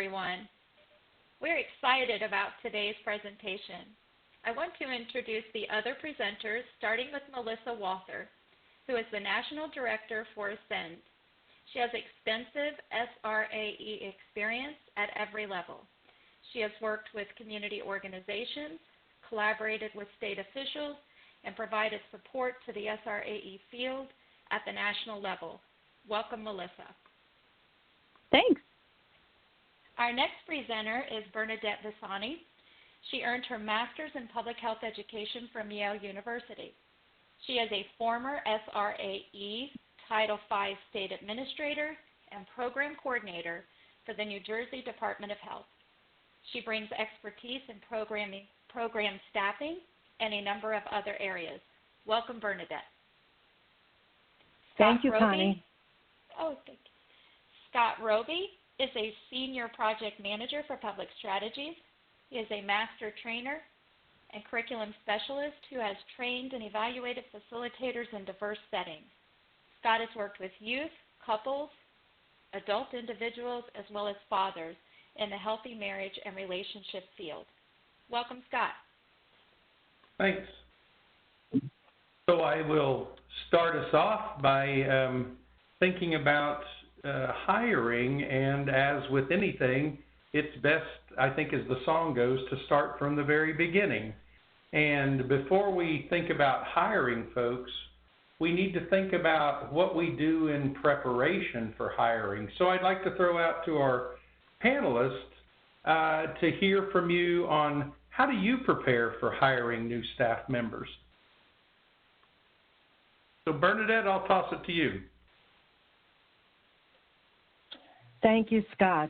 everyone. We're excited about today's presentation. I want to introduce the other presenters, starting with Melissa Walther, who is the National Director for Ascend. She has extensive SRAE experience at every level. She has worked with community organizations, collaborated with state officials, and provided support to the SRAE field at the national level. Welcome, Melissa. Thanks. Our next presenter is Bernadette Visani. She earned her master's in public health education from Yale University. She is a former SRAE Title V state administrator and program coordinator for the New Jersey Department of Health. She brings expertise in program staffing and a number of other areas. Welcome, Bernadette. Thank you, Connie. Thank you. Scott Roby is a senior project manager for public strategies. He is a master trainer and curriculum specialist who has trained and evaluated facilitators in diverse settings. Scott has worked with youth, couples, adult individuals, as well as fathers in the healthy marriage and relationship field. Welcome, Scott. Thanks. So I will start us off by thinking about hiring, and as with anything, it's best, I think as the song goes, to start from the very beginning. And before we think about hiring folks, we need to think about what we do in preparation for hiring. So I'd like to throw out to our panelists to hear from you on how do you prepare for hiring new staff members? So Bernadette, I'll toss it to you. Thank you, Scott.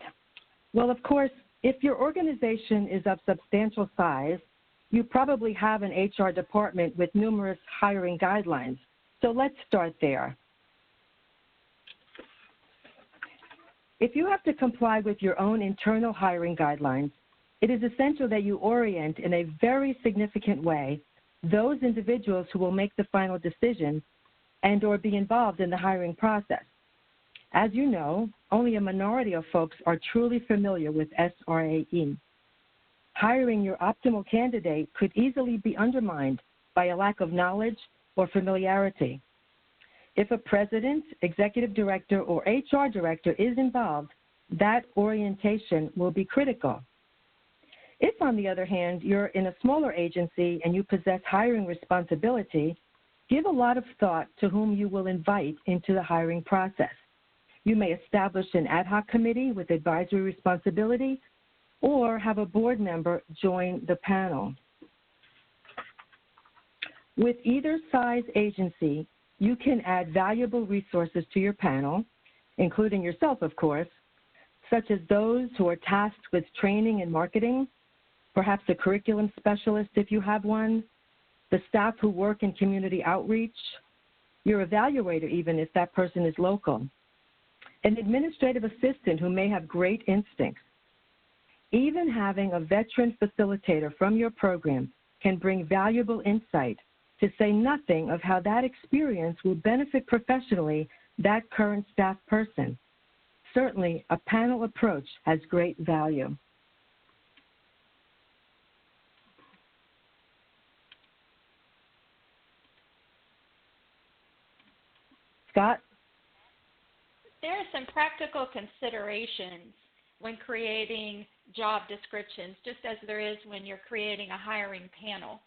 Well, of course, if your organization is of substantial size, you probably have an HR department with numerous hiring guidelines. So let's start there. If you have to comply with your own internal hiring guidelines, it is essential that you orient in a very significant way those individuals who will make the final decision and or be involved in the hiring process. As you know, only a minority of folks are truly familiar with SRAE. Hiring your optimal candidate could easily be undermined by a lack of knowledge or familiarity. If a president, executive director, or HR director is involved, that orientation will be critical. If, on the other hand, you're in a smaller agency and you possess hiring responsibility, give a lot of thought to whom you will invite into the hiring process. You may establish an ad hoc committee with advisory responsibility or have a board member join the panel. With either size agency, you can add valuable resources to your panel, including yourself, of course, such as those who are tasked with training and marketing, perhaps a curriculum specialist if you have one, the staff who work in community outreach, your evaluator even if that person is local, an administrative assistant who may have great instincts. Even having a veteran facilitator from your program can bring valuable insight, to say nothing of how that experience will benefit professionally that current staff person. Certainly, a panel approach has great value. Scott? There are some practical considerations when creating job descriptions, just as there is when you're creating a hiring panel.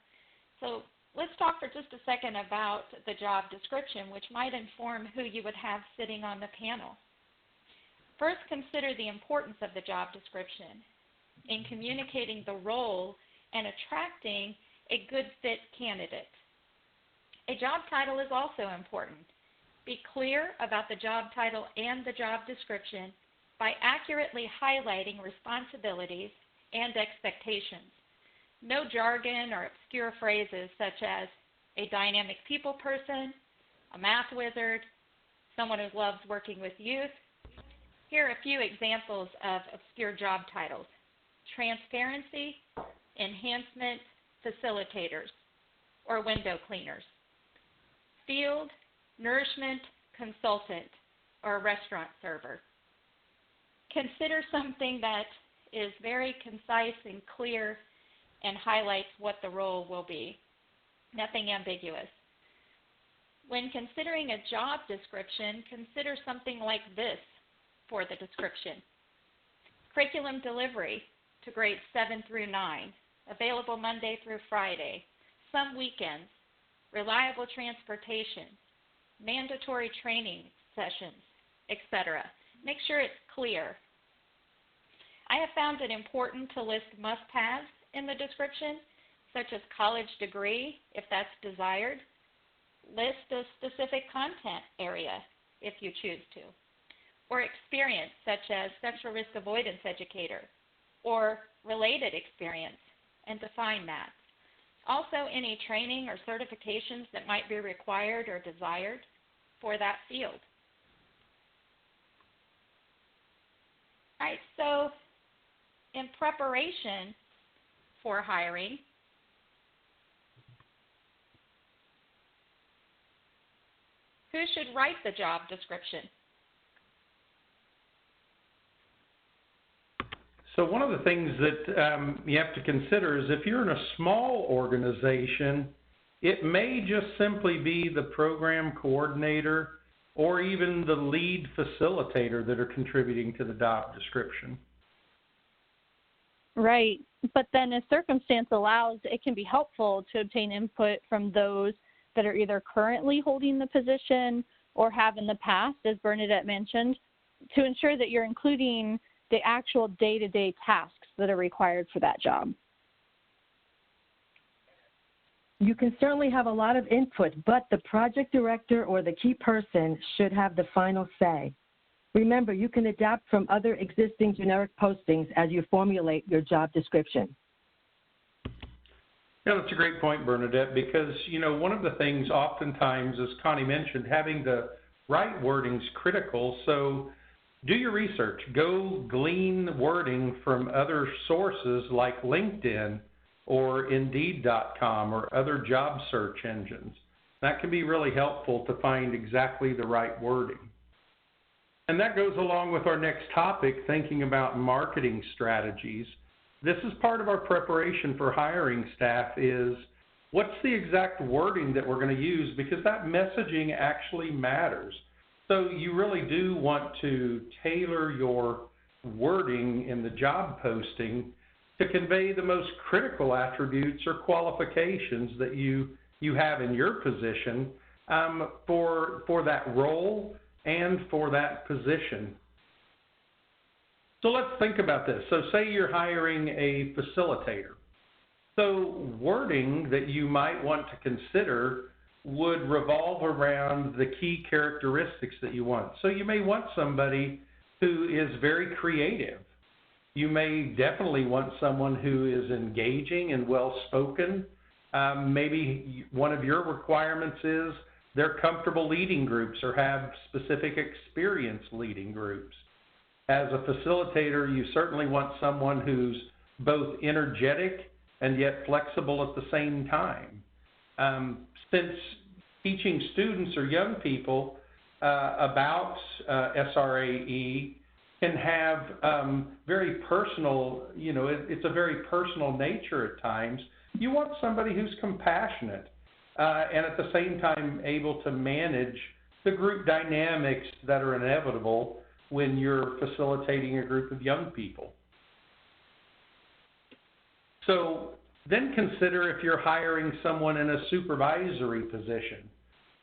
So let's talk for just a second about the job description, which might inform who you would have sitting on the panel. First, consider the importance of the job description in communicating the role and attracting a good fit candidate. A job title is also important. Be clear about the job title and the job description by accurately highlighting responsibilities and expectations. No jargon or obscure phrases such as a dynamic people person, a math wizard, someone who loves working with youth. Here are a few examples of obscure job titles: transparency, enhancement, facilitators, or window cleaners. Field, nourishment, consultant, or a restaurant server. consider something that is very concise and clear and highlights what the role will be. Nothing ambiguous. When considering a job description, consider something like this for the description. Curriculum delivery to grades 7 through 9, available Monday through Friday, some weekends, reliable transportation, mandatory training sessions, etc. Make sure it's clear. I have found it important to list must-haves in the description, such as college degree, if that's desired. List a specific content area, if you choose to, or experience, such as sexual risk avoidance educator, or related experience, and define that. Also, any training or certifications that might be required or desired for that field. All right, so in preparation for hiring, who should write the job description? So one of the things that you have to consider is if you're in a small organization, it may just simply be the program coordinator or even the lead facilitator that are contributing to the job description. Right, but then if circumstance allows, it can be helpful to obtain input from those that are either currently holding the position or have in the past, as Bernadette mentioned, to ensure that you're including the actual day-to-day tasks that are required for that job. You can certainly have a lot of input, but the project director or the key person should have the final say. Remember, you can adapt from other existing generic postings as you formulate your job description. Yeah, that's a great point, Bernadette, because, you know, one of the things oftentimes, as Connie mentioned, having the right wording is critical. So do your research. Go glean wording from other sources like LinkedIn or Indeed.com or other job search engines. That can be really helpful to find exactly the right wording. And that goes along with our next topic, thinking about marketing strategies. This is part of our preparation for hiring staff is what's the exact wording that we're going to use, because that messaging actually matters. So you really do want to tailor your wording in the job posting to convey the most critical attributes or qualifications that you have in your position for that role and for that position. So let's think about this. So say you're hiring a facilitator. So wording that you might want to consider would revolve around the key characteristics that you want. So you may want somebody who is very creative. You may definitely want someone who is engaging and well-spoken. Maybe one of your requirements is they're comfortable leading groups or have specific experience leading groups. As a facilitator, you certainly want someone who's both energetic and yet flexible at the same time. Since teaching students or young people about SRAE can have very personal, it's a very personal nature at times, you want somebody who's compassionate and at the same time able to manage the group dynamics that are inevitable when you're facilitating a group of young people. So then consider if you're hiring someone in a supervisory position.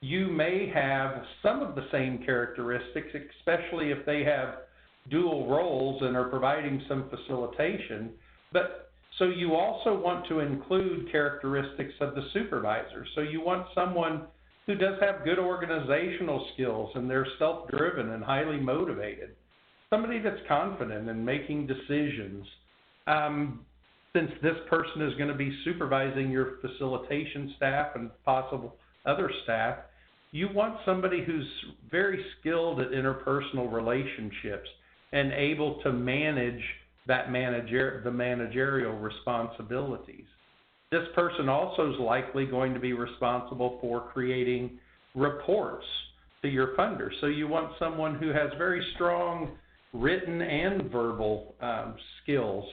You may have some of the same characteristics, especially if they have dual roles and are providing some facilitation, but so you also want to include characteristics of the supervisor. So you want someone who does have good organizational skills and they're self-driven and highly motivated. Somebody that's confident in making decisions. Since this person is going to be supervising your facilitation staff and possible other staff, you want somebody who's very skilled at interpersonal relationships and able to manage that the managerial responsibilities. This person also is likely going to be responsible for creating reports to your funder. So you want someone who has very strong written and verbal skills.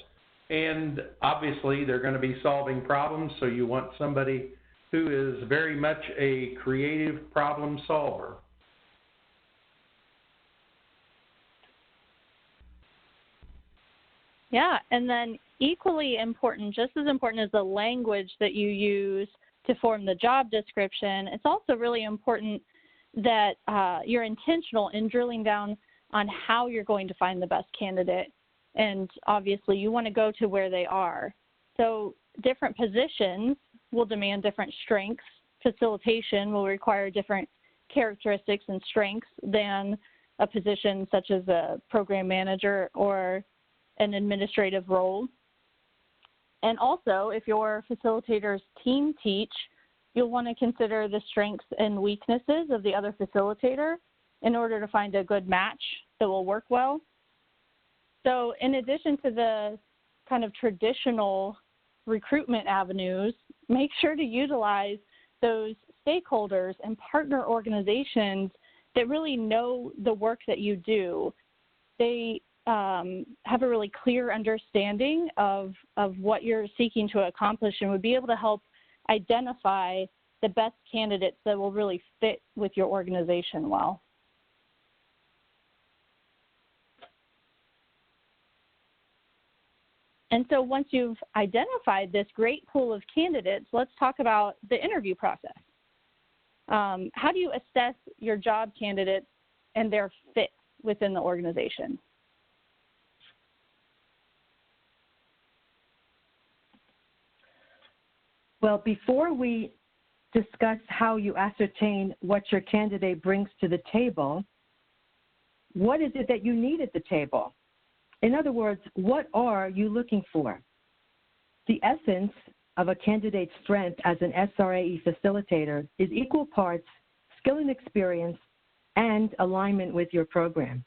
And obviously they're going to be solving problems, so you want somebody who is very much a creative problem solver. Yeah, and then equally important, just as important as the language that you use to form the job description, it's also really important that you're intentional in drilling down on how you're going to find the best candidate. And obviously you want to go to where they are. So different positions will demand different strengths. Facilitation will require different characteristics and strengths than a position such as a program manager or an administrative role. And also, if your facilitators team teach, you'll want to consider the strengths and weaknesses of the other facilitator in order to find a good match that will work well. So in addition to the kind of traditional recruitment avenues, make sure to utilize those stakeholders and partner organizations that really know the work that you do. They have a really clear understanding of what you're seeking to accomplish and would be able to help identify the best candidates that will really fit with your organization well. And so once you've identified this great pool of candidates, let's talk about the interview process. How do you assess your job candidates and their fit within the organization? Well, before we discuss how you ascertain what your candidate brings to the table, what is it that you need at the table? In other words, what are you looking for? The essence of a candidate's strength as an SRAE facilitator is equal parts skill and experience and alignment with your program.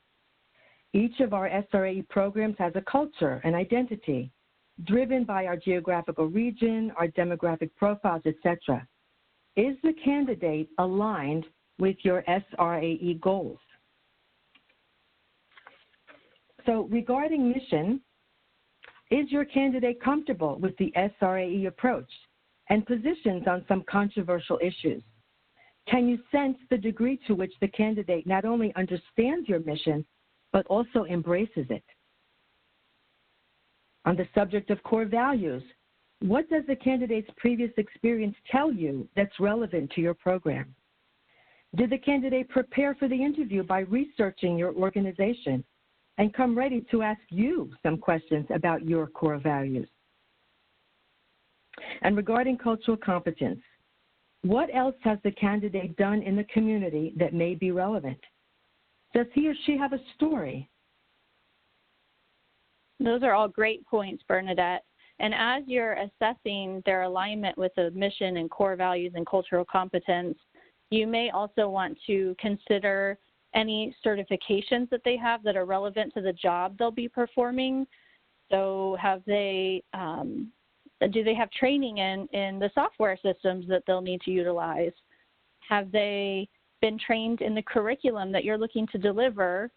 Each of our SRAE programs has a culture and identity driven by our geographical region, our demographic profiles, etc. Is the candidate aligned with your SRAE goals? So regarding mission, is your candidate comfortable with the SRAE approach and positions on some controversial issues? Can you sense the degree to which the candidate not only understands your mission, but also embraces it? On the subject of core values, what does the candidate's previous experience tell you that's relevant to your program? Did the candidate prepare for the interview by researching your organization and come ready to ask you some questions about your core values? And regarding cultural competence, what else has the candidate done in the community that may be relevant? Does he or she have a story? Those are all great points, Bernadette. And as you're assessing their alignment with the mission and core values and cultural competence, you may also want to consider any certifications that they have that are relevant to the job they'll be performing. So have they, do they have training in the software systems that they'll need to utilize? Have they been trained in the curriculum that you're looking to deliver?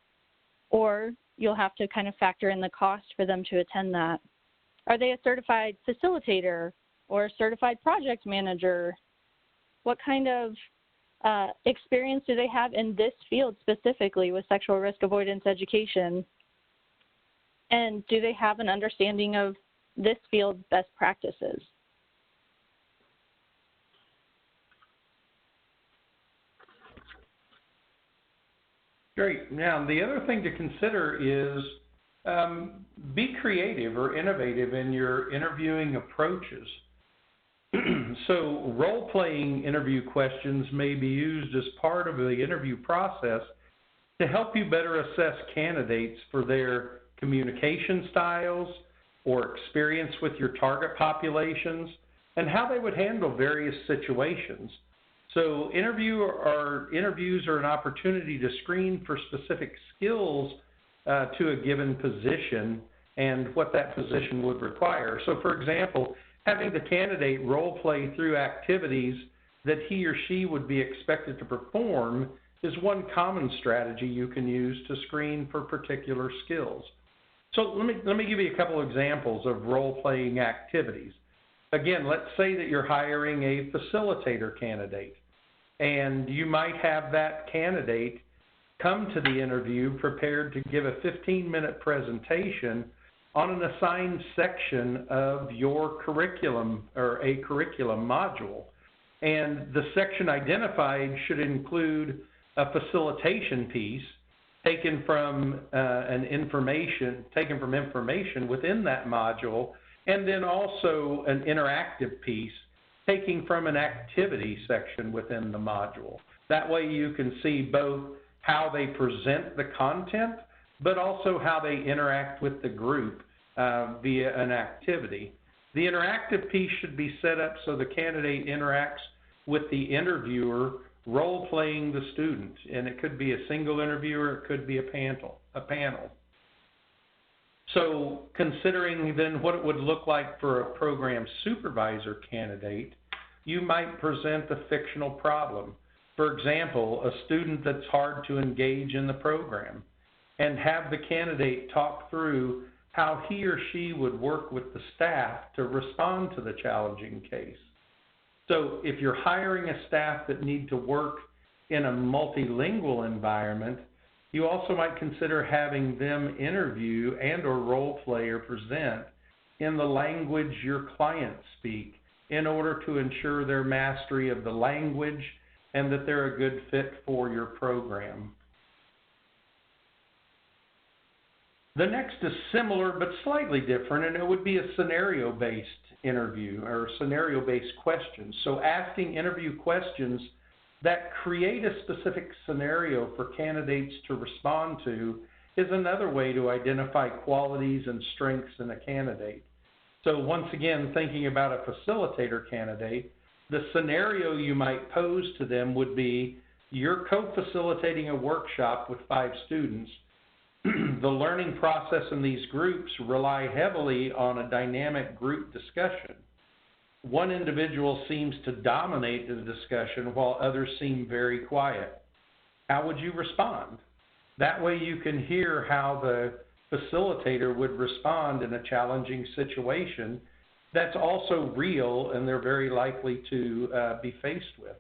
Or you'll have to kind of factor in the cost for them to attend that. Are they a certified facilitator or a certified project manager? What kind of experience do they have in this field specifically with sexual risk avoidance education? And do they have an understanding of this field's best practices? Great. Now, the other thing to consider is be creative or innovative in your interviewing approaches. So role-playing interview questions may be used as part of the interview process to help you better assess candidates for their communication styles or experience with your target populations and how they would handle various situations. So interviews are an opportunity to screen for specific skills to a given position and what that position would require. So for example, having the candidate role play through activities that he or she would be expected to perform is one common strategy you can use to screen for particular skills. So let me give you a couple examples of role-playing activities. Again, let's say that you're hiring a facilitator candidate, and you might have that candidate come to the interview prepared to give a 15-minute presentation on an assigned section of your curriculum or a curriculum module. And the section identified should include a facilitation piece taken from information within that module, and then also an interactive piece taken from an activity section within the module. That way you can see both how they present the content, but also how they interact with the group via an activity. The interactive piece should be set up so the candidate interacts with the interviewer role-playing the student, and it could be a single interviewer, it could be a panel. So considering then what it would look like for a program supervisor candidate, you might present a fictional problem. For example, a student that's hard to engage in the program, and have the candidate talk through how he or she would work with the staff to respond to the challenging case. So if you're hiring a staff that need to work in a multilingual environment, you also might consider having them interview and or role play or present in the language your clients speak in order to ensure their mastery of the language and that they're a good fit for your program. The next is similar but slightly different, and it would be a scenario-based interview or scenario-based questions. So asking interview questions that create a specific scenario for candidates to respond to is another way to identify qualities and strengths in a candidate. So once again, thinking about a facilitator candidate, the scenario you might pose to them would be you're co-facilitating a workshop with 5 students. The learning process in these groups rely heavily on a dynamic group discussion. One individual seems to dominate the discussion while others seem very quiet. How would you respond? That way you can hear how the facilitator would respond in a challenging situation that's also real and they're very likely to be faced with.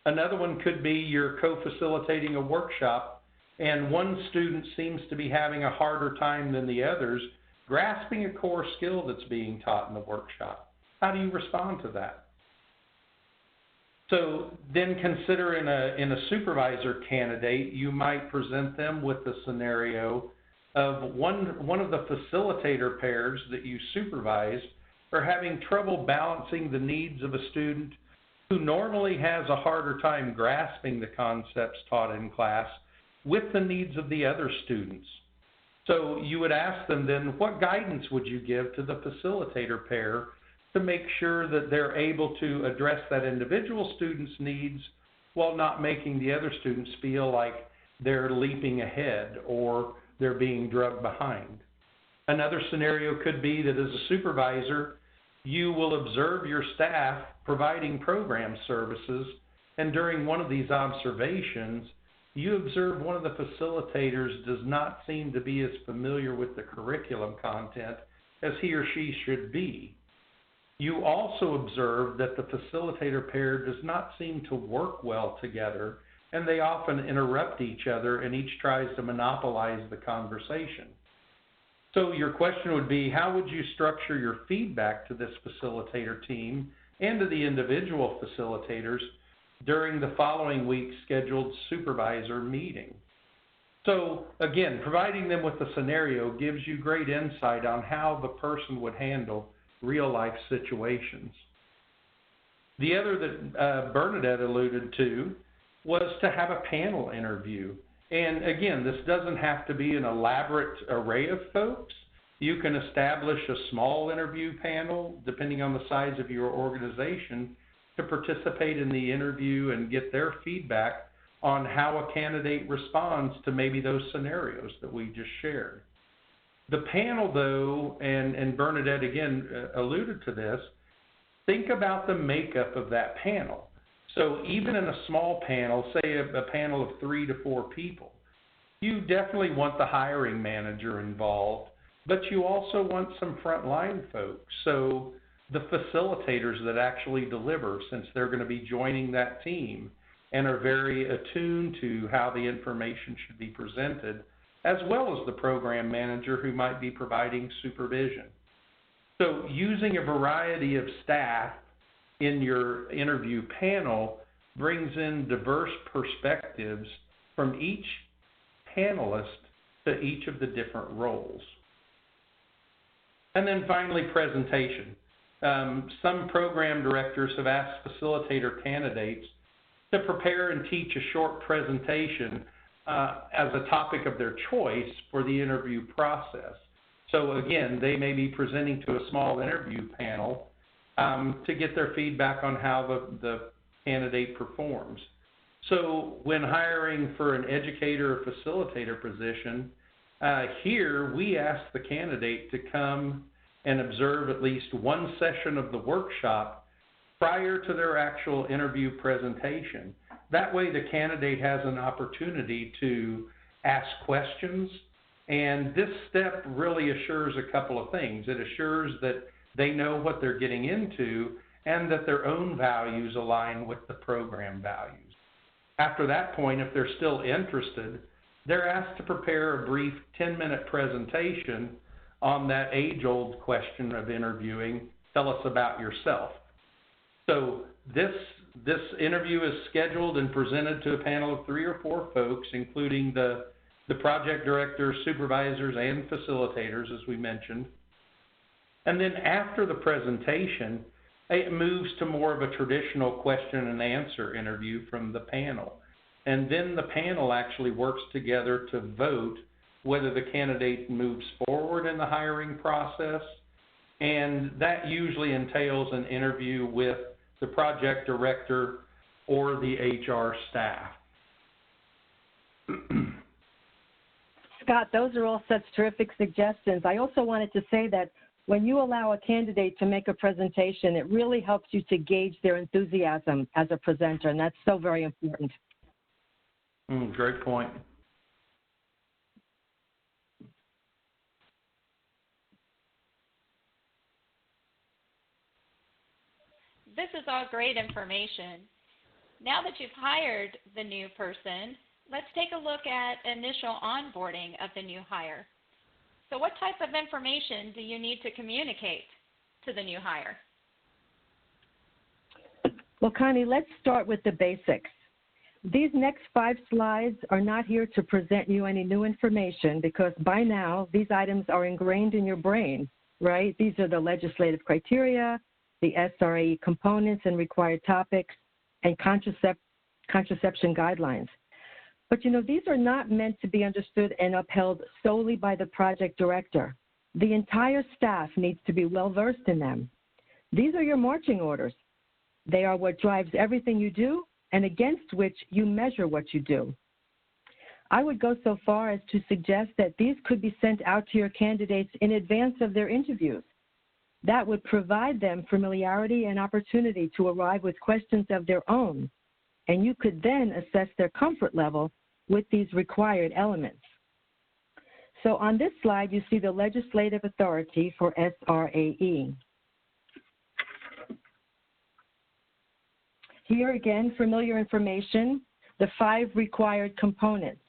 Another one could be you're co-facilitating a workshop and one student seems to be having a harder time than the others grasping a core skill that's being taught in the workshop. How do you respond to that? So then consider in a supervisor candidate, you might present them with the scenario of one of the facilitator pairs that you supervise are having trouble balancing the needs of a student who normally has a harder time grasping the concepts taught in class with the needs of the other students. So you would ask them then, what guidance would you give to the facilitator pair to make sure that they're able to address that individual student's needs while not making the other students feel like they're leaping ahead or they're being drugged behind? Another scenario could be that as a supervisor, you will observe your staff providing program services, and during one of these observations, you observe one of the facilitators does not seem to be as familiar with the curriculum content as he or she should be. You also observe that the facilitator pair does not seem to work well together, and they often interrupt each other and each tries to monopolize the conversation. So your question would be, how would you structure your feedback to this facilitator team and to the individual facilitators during the following week's scheduled supervisor meeting? So again, providing them with the scenario gives you great insight on how the person would handle real-life situations. The other that Bernadette alluded to was to have a panel interview. And again, this doesn't have to be an elaborate array of folks. You can establish a small interview panel, depending on the size of your organization, to participate in the interview and get their feedback on how a candidate responds to maybe those scenarios that we just shared. The panel, though, and Bernadette again alluded to this, think about the makeup of that panel. So even in a small panel, say a panel of 3 to 4 people, you definitely want the hiring manager involved, but you also want some frontline folks. So the facilitators that actually deliver, since they're going to be joining that team and are very attuned to how the information should be presented, as well as the program manager who might be providing supervision. So using a variety of staff in your interview panel brings in diverse perspectives from each panelist to each of the different roles. And then finally, presentation. Some program directors have asked facilitator candidates to prepare and teach a short presentation as a topic of their choice for the interview process. So again, they may be presenting to a small interview panel to get their feedback on how the candidate performs. So when hiring for an educator or facilitator position, here we ask the candidate to come and observe at least one session of the workshop prior to their actual interview presentation. That way the candidate has an opportunity to ask questions, and this step really assures a couple of things. It assures that they know what they're getting into and that their own values align with the program values. After that point, if they're still interested, they're asked to prepare a brief 10-minute presentation on that age-old question of interviewing, tell us about yourself. So this interview is scheduled and presented to a panel of 3 or 4 folks, including the project directors, supervisors, and facilitators, as we mentioned. And then after the presentation, it moves to more of a traditional question and answer interview from the panel. And then the panel actually works together to vote whether the candidate moves forward in the hiring process. And that usually entails an interview with the project director or the HR staff. Scott, those are all such terrific suggestions. I also wanted to say that when you allow a candidate to make a presentation, it really helps you to gauge their enthusiasm as a presenter, and that's so very important. Great point. This is all great information. Now that you've hired the new person, let's take a look at initial onboarding of the new hire. So what type of information do you need to communicate to the new hire? Well, Connie, let's start with the basics. These next 5 slides are not here to present you any new information because by now these items are ingrained in your brain, right? These are the legislative criteria, the SRAE components and required topics, and contraception guidelines. But, you know, these are not meant to be understood and upheld solely by the project director. The entire staff needs to be well-versed in them. These are your marching orders. They are what drives everything you do and against which you measure what you do. I would go so far as to suggest that these could be sent out to your candidates in advance of their interviews. That would provide them familiarity and opportunity to arrive with questions of their own, and you could then assess their comfort level with these required elements. So on this slide, you see the legislative authority for SRAE. Here again, familiar information, the 5 required components: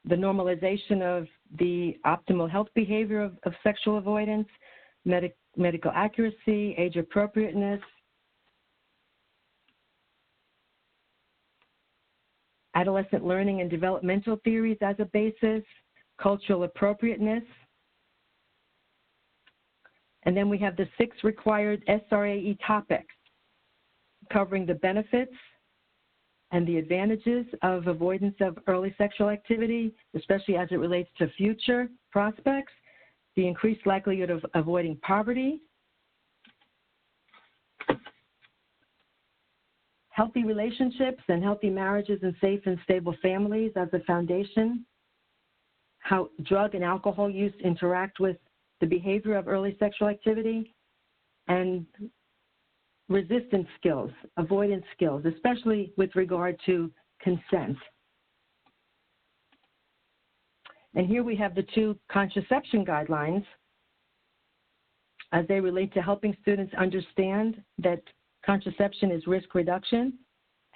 the normalization of the optimal health behavior of sexual avoidance, medical accuracy, age appropriateness, adolescent learning and developmental theories as a basis, cultural appropriateness. And then we have the 6 required SRAE topics covering the benefits and the advantages of avoidance of early sexual activity, especially as it relates to future prospects, the increased likelihood of avoiding poverty, healthy relationships and healthy marriages and safe and stable families as a foundation, how drug and alcohol use interact with the behavior of early sexual activity, and resistance skills, avoidance skills, especially with regard to consent. And here we have the 2 contraception guidelines as they relate to helping students understand that contraception is risk reduction,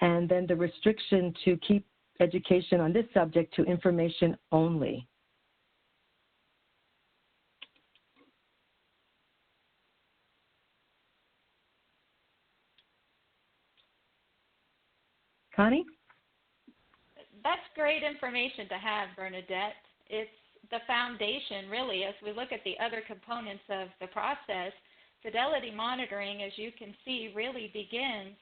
and then the restriction to keep education on this subject to information only. Connie? That's great information to have, Bernadette. It's the foundation, really, as we look at the other components of the process. Fidelity monitoring, as you can see, really begins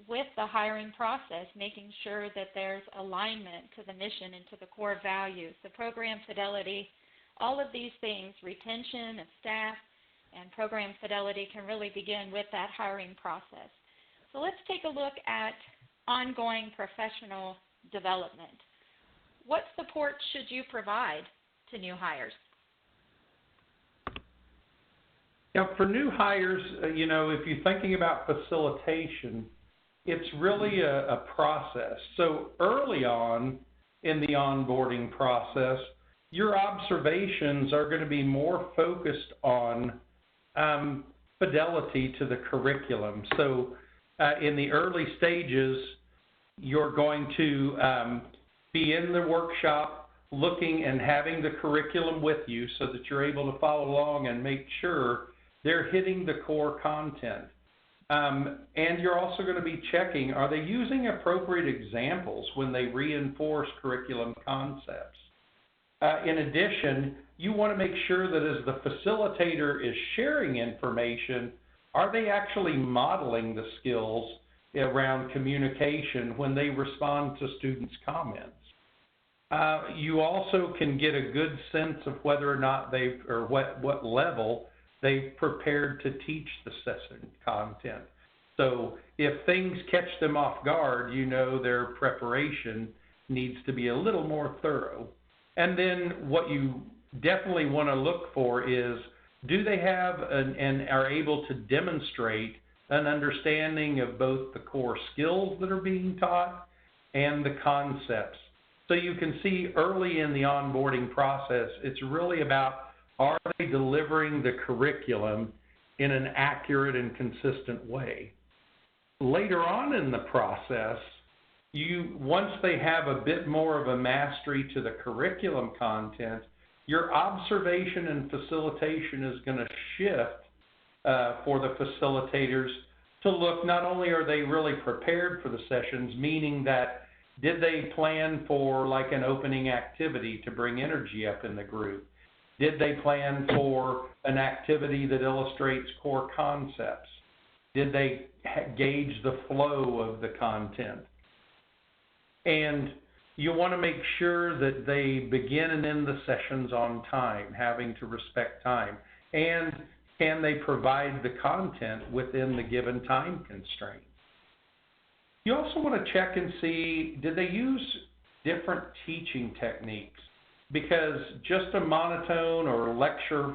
with the hiring process, making sure that there's alignment to the mission and to the core values, the program fidelity, all of these things, retention of staff and program fidelity can really begin with that hiring process. So let's take a look at ongoing professional development. What support should you provide to new hires? Yeah, for new hires, if you're thinking about facilitation, it's really a process. So early on in the onboarding process, your observations are going to be more focused on fidelity to the curriculum. So in the early stages, you're going to be in the workshop looking and having the curriculum with you so that you're able to follow along and make sure they're hitting the core content. And you're also going to be checking, are they using appropriate examples when they reinforce curriculum concepts? In addition, you want to make sure that as the facilitator is sharing information, are they actually modeling the skills around communication when they respond to students' comments? You also can get a good sense of whether or not what level they've prepared to teach the session content. So if things catch them off guard, their preparation needs to be a little more thorough. And then what you definitely want to look for is, do they have and are able to demonstrate an understanding of both the core skills that are being taught and the concepts? So you can see early in the onboarding process, it's really about, are they delivering the curriculum in an accurate and consistent way? Later on in the process, once they have a bit more of a mastery to the curriculum content, your observation and facilitation is going to shift for the facilitators to look, not only are they really prepared for the sessions, meaning that did they plan for like an opening activity to bring energy up in the group? Did they plan for an activity that illustrates core concepts? Did they gauge the flow of the content? And you want to make sure that they begin and end the sessions on time, having to respect time. And can they provide the content within the given time constraint? You also want to check and see, did they use different teaching techniques? Because just a monotone or lecture,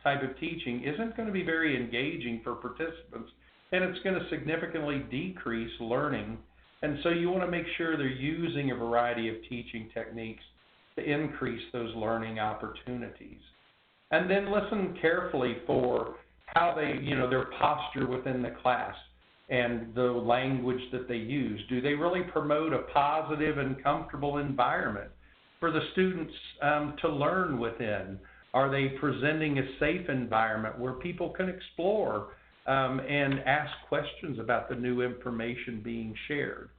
type of teaching isn't going to be very engaging for participants, and it's going to significantly decrease learning. And so you want to make sure they're using a variety of teaching techniques to increase those learning opportunities. And then listen carefully for how they, their posture within the class and the language that they use. Do they really promote a positive and comfortable environment for the students to learn within? Are they presenting a safe environment where people can explore and ask questions about the new information being shared?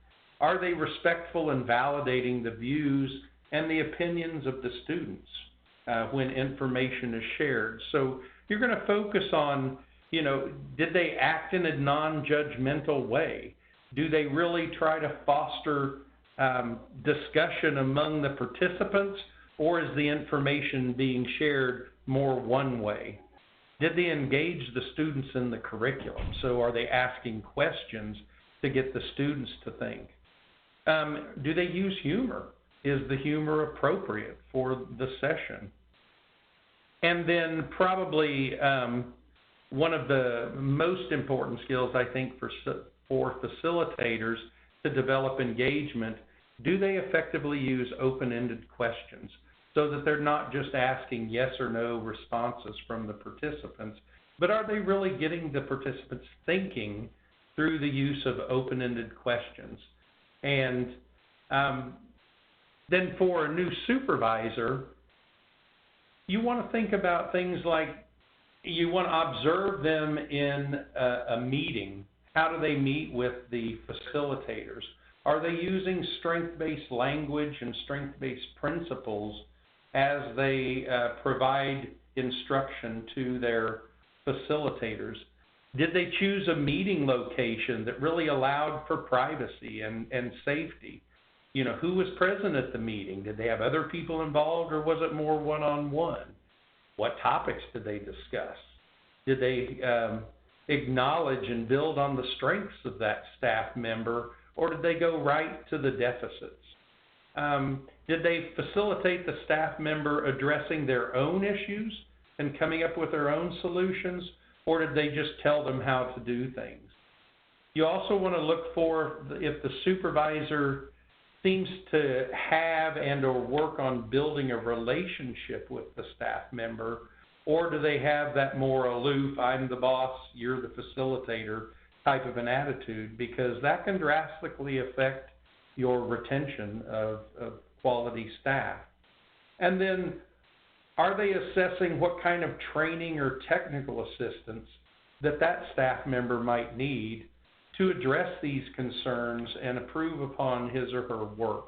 Are they respectful in validating the views and the opinions of the students when information is shared? So you're going to focus on, did they act in a non-judgmental way? Do they really try to foster discussion among the participants, or is the information being shared more one way? Did they engage the students in the curriculum? So are they asking questions to get the students to think? Do they use humor? Is the humor appropriate for the session? And then probably one of the most important skills, I think, for facilitators to develop engagement. Do they effectively use open-ended questions so that they're not just asking yes or no responses from the participants, but are they really getting the participants thinking through the use of open-ended questions? And then for a new supervisor, you want to think about things like, you want to observe them in a meeting. How do they meet with the facilitators? Are they using strength-based language and strength-based principles as they provide instruction to their facilitators? Did they choose a meeting location that really allowed for privacy and safety? You know, who was present at the meeting? Did they have other people involved, or was it more one-on-one? What topics did they discuss? Did they acknowledge and build on the strengths of that staff member, or did they go right to the deficits? Did they facilitate the staff member addressing their own issues and coming up with their own solutions, or did they just tell them how to do things? You also want to look for if the supervisor seems to have and or work on building a relationship with the staff member, or do they have that more aloof, I'm the boss, you're the facilitator type of an attitude, because that can drastically affect your retention of quality staff. And then, are they assessing what kind of training or technical assistance that staff member might need to address these concerns and improve upon his or her work?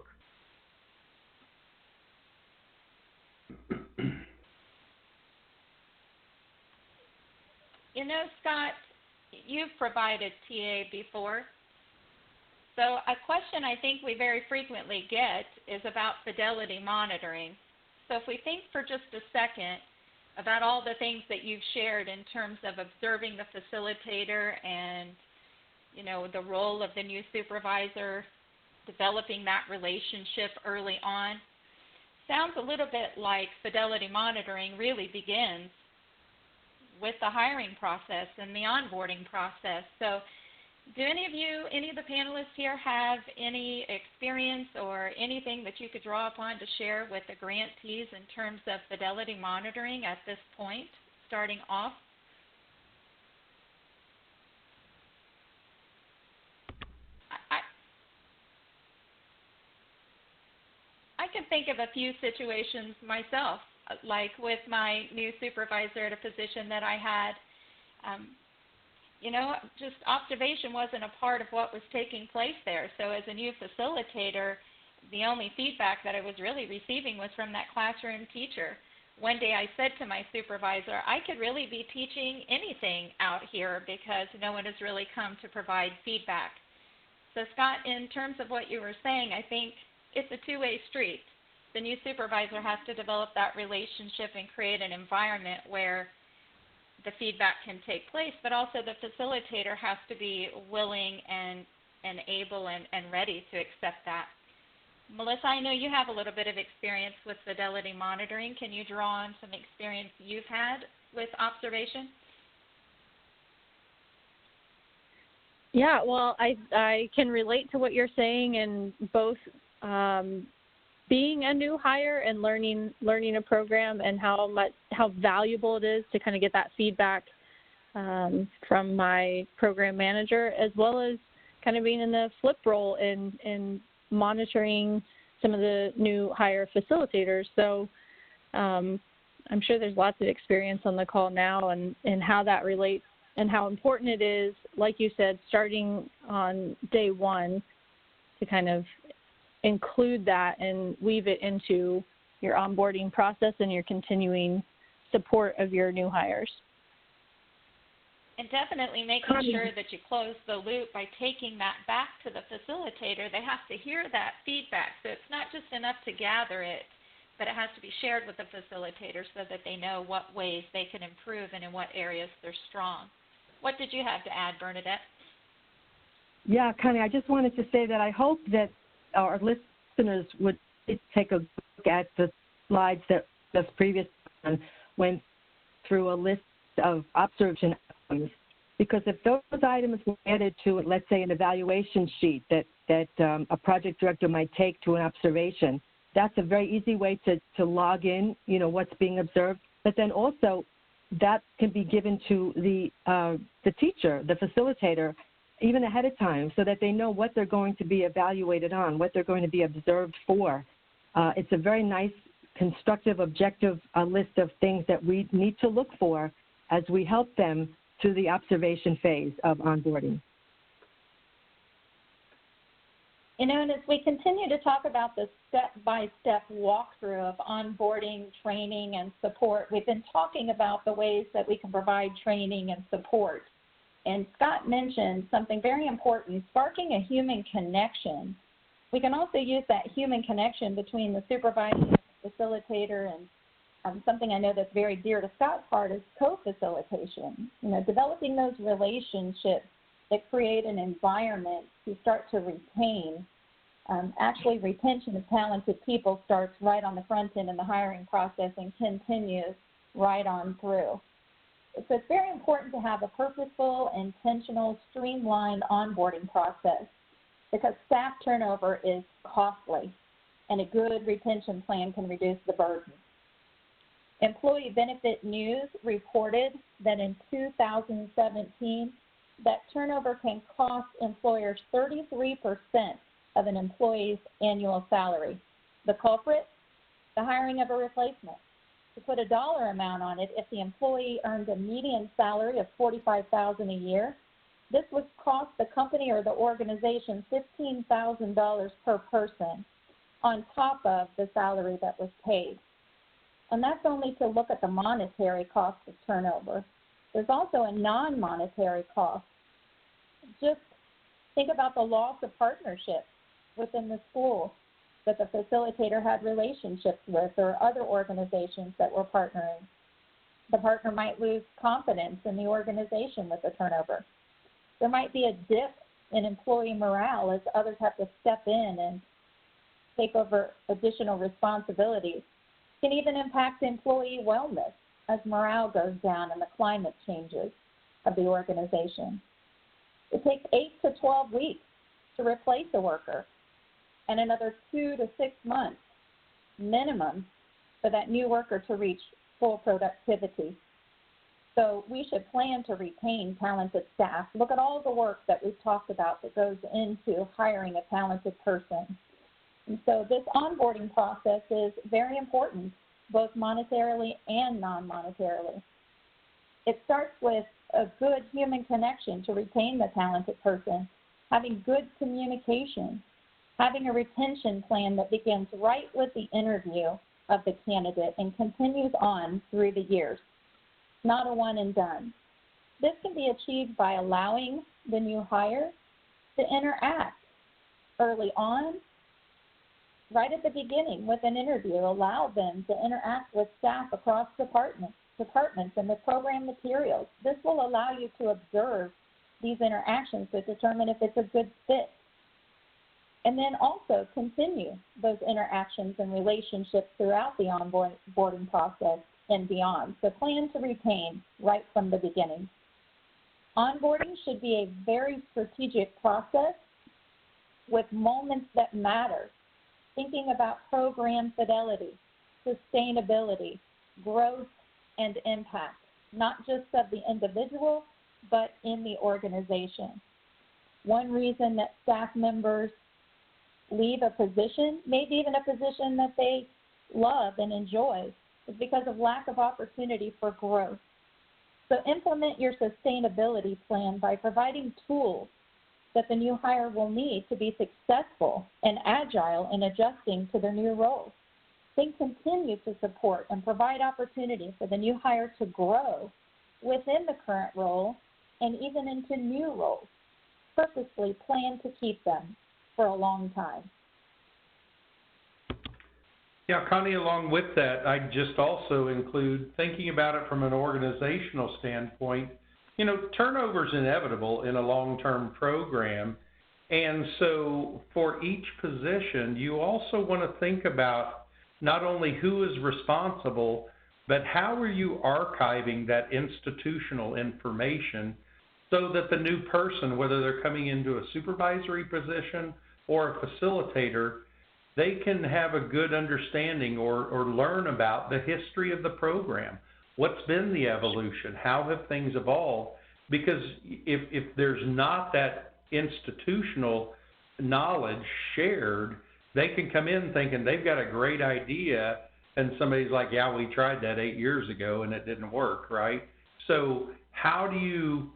You know, Scott, you've provided TA before. So a question I think we very frequently get is about fidelity monitoring. So if we think for just a second about all the things that you've shared in terms of observing the facilitator and, you know, the role of the new supervisor, developing that relationship early on, sounds a little bit like fidelity monitoring really begins with the hiring process and the onboarding process. So do any of the panelists here have any experience or anything that you could draw upon to share with the grantees in terms of fidelity monitoring at this point, starting off? I can think of a few situations myself, like with my new supervisor at a position that I had. You know, just observation wasn't a part of what was taking place there. So as a new facilitator, the only feedback that I was really receiving was from that classroom teacher. One day I said to my supervisor, I could really be teaching anything out here because no one has really come to provide feedback. So Scott, in terms of what you were saying, I think it's a two-way street. The new supervisor has to develop that relationship and create an environment where the feedback can take place, but also the facilitator has to be willing and able and ready to accept that. Melissa, I know you have a little bit of experience with fidelity monitoring. Can you draw on some experience you've had with observation? Yeah, well, I can relate to what you're saying in both being a new hire and learning a program and how valuable it is to kind of get that feedback from my program manager, as well as kind of being in the flip role in monitoring some of the new hire facilitators. So I'm sure there's lots of experience on the call now and how that relates and how important it is, like you said, starting on day one to kind of include that and weave it into your onboarding process and your continuing support of your new hires. And definitely making sure that you close the loop by taking that back to the facilitator. They have to hear that feedback. So it's not just enough to gather it, but it has to be shared with the facilitator so that they know what ways they can improve and in what areas they're strong. What did you have to add, Bernadette? Yeah, Connie, I just wanted to say that I hope that our listeners would take a look at the slides that just previously went through a list of observation Because if those items were added to, let's say, an evaluation sheet that a project director might take to an observation, that's a very easy way to log in, what's being observed. But then also that can be given to the teacher, the facilitator, even ahead of time, so that they know what they're going to be evaluated on, what they're going to be observed for. It's a very nice, constructive, objective list of things that we need to look for as we help them through the observation phase of onboarding. And as we continue to talk about the step-by-step walkthrough of onboarding, training, and support, we've been talking about the ways that we can provide training and support. And Scott mentioned something very important, sparking a human connection. We can also use that human connection between the supervisor and the facilitator, and something I know that's very dear to Scott's heart is co-facilitation. Developing those relationships that create an environment to start to retain. Actually, retention of talented people starts right on the front end in the hiring process and continues right on through. So it's very important to have a purposeful, intentional, streamlined onboarding process because staff turnover is costly, and a good retention plan can reduce the burden. Employee Benefit News reported that in 2017, that turnover can cost employers 33% of an employee's annual salary. The culprit? The hiring of a replacement. To put a dollar amount on it, if the employee earned a median salary of $45,000 a year, this would cost the company or the organization $15,000 per person on top of the salary that was paid. And that's only to look at the monetary cost of turnover. There's also a non-monetary cost. Just think about the loss of partnership within the school that the facilitator had relationships with or other organizations that were partnering. The partner might lose confidence in the organization with the turnover. There might be a dip in employee morale as others have to step in and take over additional responsibilities. It can even impact employee wellness as morale goes down and the climate changes of the organization. It takes 8 to 12 weeks to replace a worker and another 2 to 6 months minimum for that new worker to reach full productivity. So we should plan to retain talented staff. Look at all the work that we've talked about that goes into hiring a talented person. And so this onboarding process is very important, both monetarily and non-monetarily. It starts with a good human connection to retain the talented person, having good communication, having a retention plan that begins right with the interview of the candidate and continues on through the years, not a one and done. This can be achieved by allowing the new hire to interact early on, right at the beginning with an interview. Allow them to interact with staff across departments and with program materials. This will allow you to observe these interactions to determine if it's a good fit. And then also continue those interactions and relationships throughout the onboarding process and beyond. So plan to retain right from the beginning. Onboarding should be a very strategic process with moments that matter, thinking about program fidelity, sustainability, growth, and impact, not just of the individual, but in the organization. One reason that staff members leave a position, maybe even a position that they love and enjoy, is because of lack of opportunity for growth. So implement your sustainability plan by providing tools that the new hire will need to be successful and agile in adjusting to their new roles. Then continue to support and provide opportunity for the new hire to grow within the current role and even into new roles. Purposely plan to keep them for a long time. Yeah, Connie, along with that, I'd just also include thinking about it from an organizational standpoint. You know, turnover is inevitable in a long-term program, and so for each position, you also want to think about not only who is responsible, but how are you archiving that institutional information so that the new person, whether they're coming into a supervisory position or a facilitator, they can have a good understanding or learn about the history of the program? What's been the evolution? How have things evolved? Because if there's not that institutional knowledge shared, they can come in thinking they've got a great idea, and somebody's like, yeah, we tried that 8 years ago and it didn't work, right? So how do you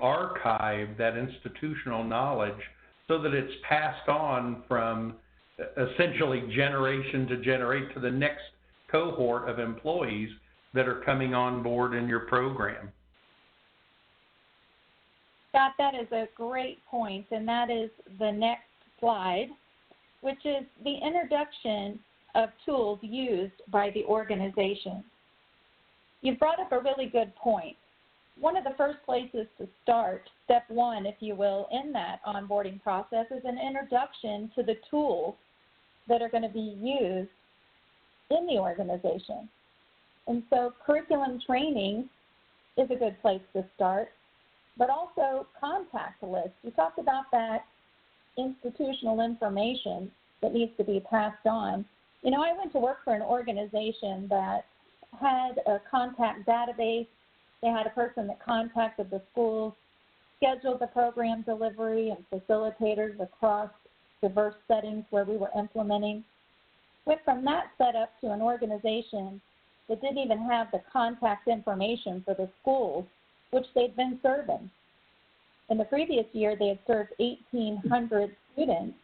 archive that institutional knowledge so that it's passed on from essentially generation to generate to the next cohort of employees that are coming on board in your program? Scott, that is a great point, and that is the next slide, which is the introduction of tools used by the organization. You've brought up a really good point. One of the first places to start, step one, if you will, in that onboarding process is an introduction to the tools that are going to be used in the organization. And so curriculum training is a good place to start, but also contact lists. You talked about that institutional information that needs to be passed on. You know, I went to work for an organization that had a contact database. They had a person that contacted the schools, scheduled the program delivery, and facilitators across diverse settings where we were implementing. Went from that setup to an organization that didn't even have the contact information for the schools, which they'd been serving. In the previous year, they had served 1,800 students.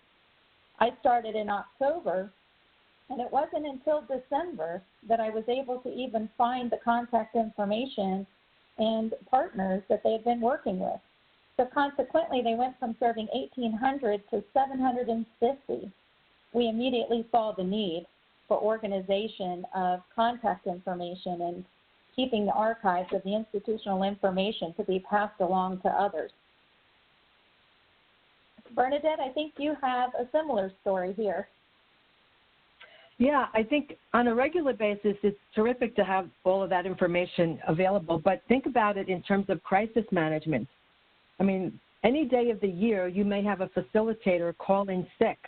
I started in October, and it wasn't until December that I was able to even find the contact information and partners that they had been working with. So consequently, they went from serving 1,800 to 750. We immediately saw the need for organization of contact information and keeping the archives of the institutional information to be passed along to others. Bernadette, I think you have a similar story here. Yeah, I think on a regular basis, it's terrific to have all of that information available, but think about it in terms of crisis management. I mean, any day of the year, you may have a facilitator call in sick,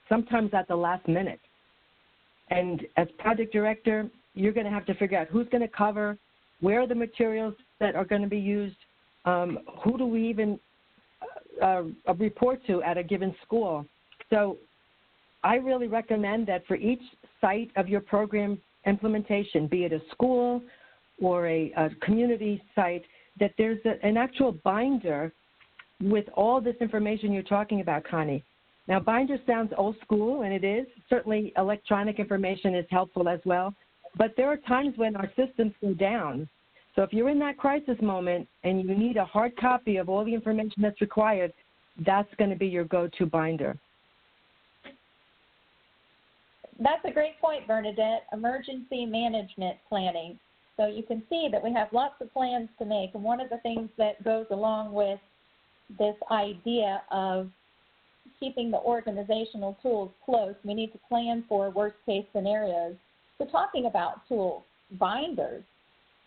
sometimes at the last minute. And as project director, you're going to have to figure out who's going to cover, where are the materials that are going to be used, who do we even report to at a given school. So I really recommend that for each site of your program implementation, be it a school or a community site, that there's an actual binder with all this information you're talking about, Connie. Now, binder sounds old school, and it is. Certainly electronic information is helpful as well. But there are times when our systems go down. So if you're in that crisis moment and you need a hard copy of all the information that's required, that's going to be your go-to binder. That's a great point, Bernadette, emergency management planning. So you can see that we have lots of plans to make, and one of the things that goes along with this idea of keeping the organizational tools close, we need to plan for worst-case scenarios. So talking about tools, binders,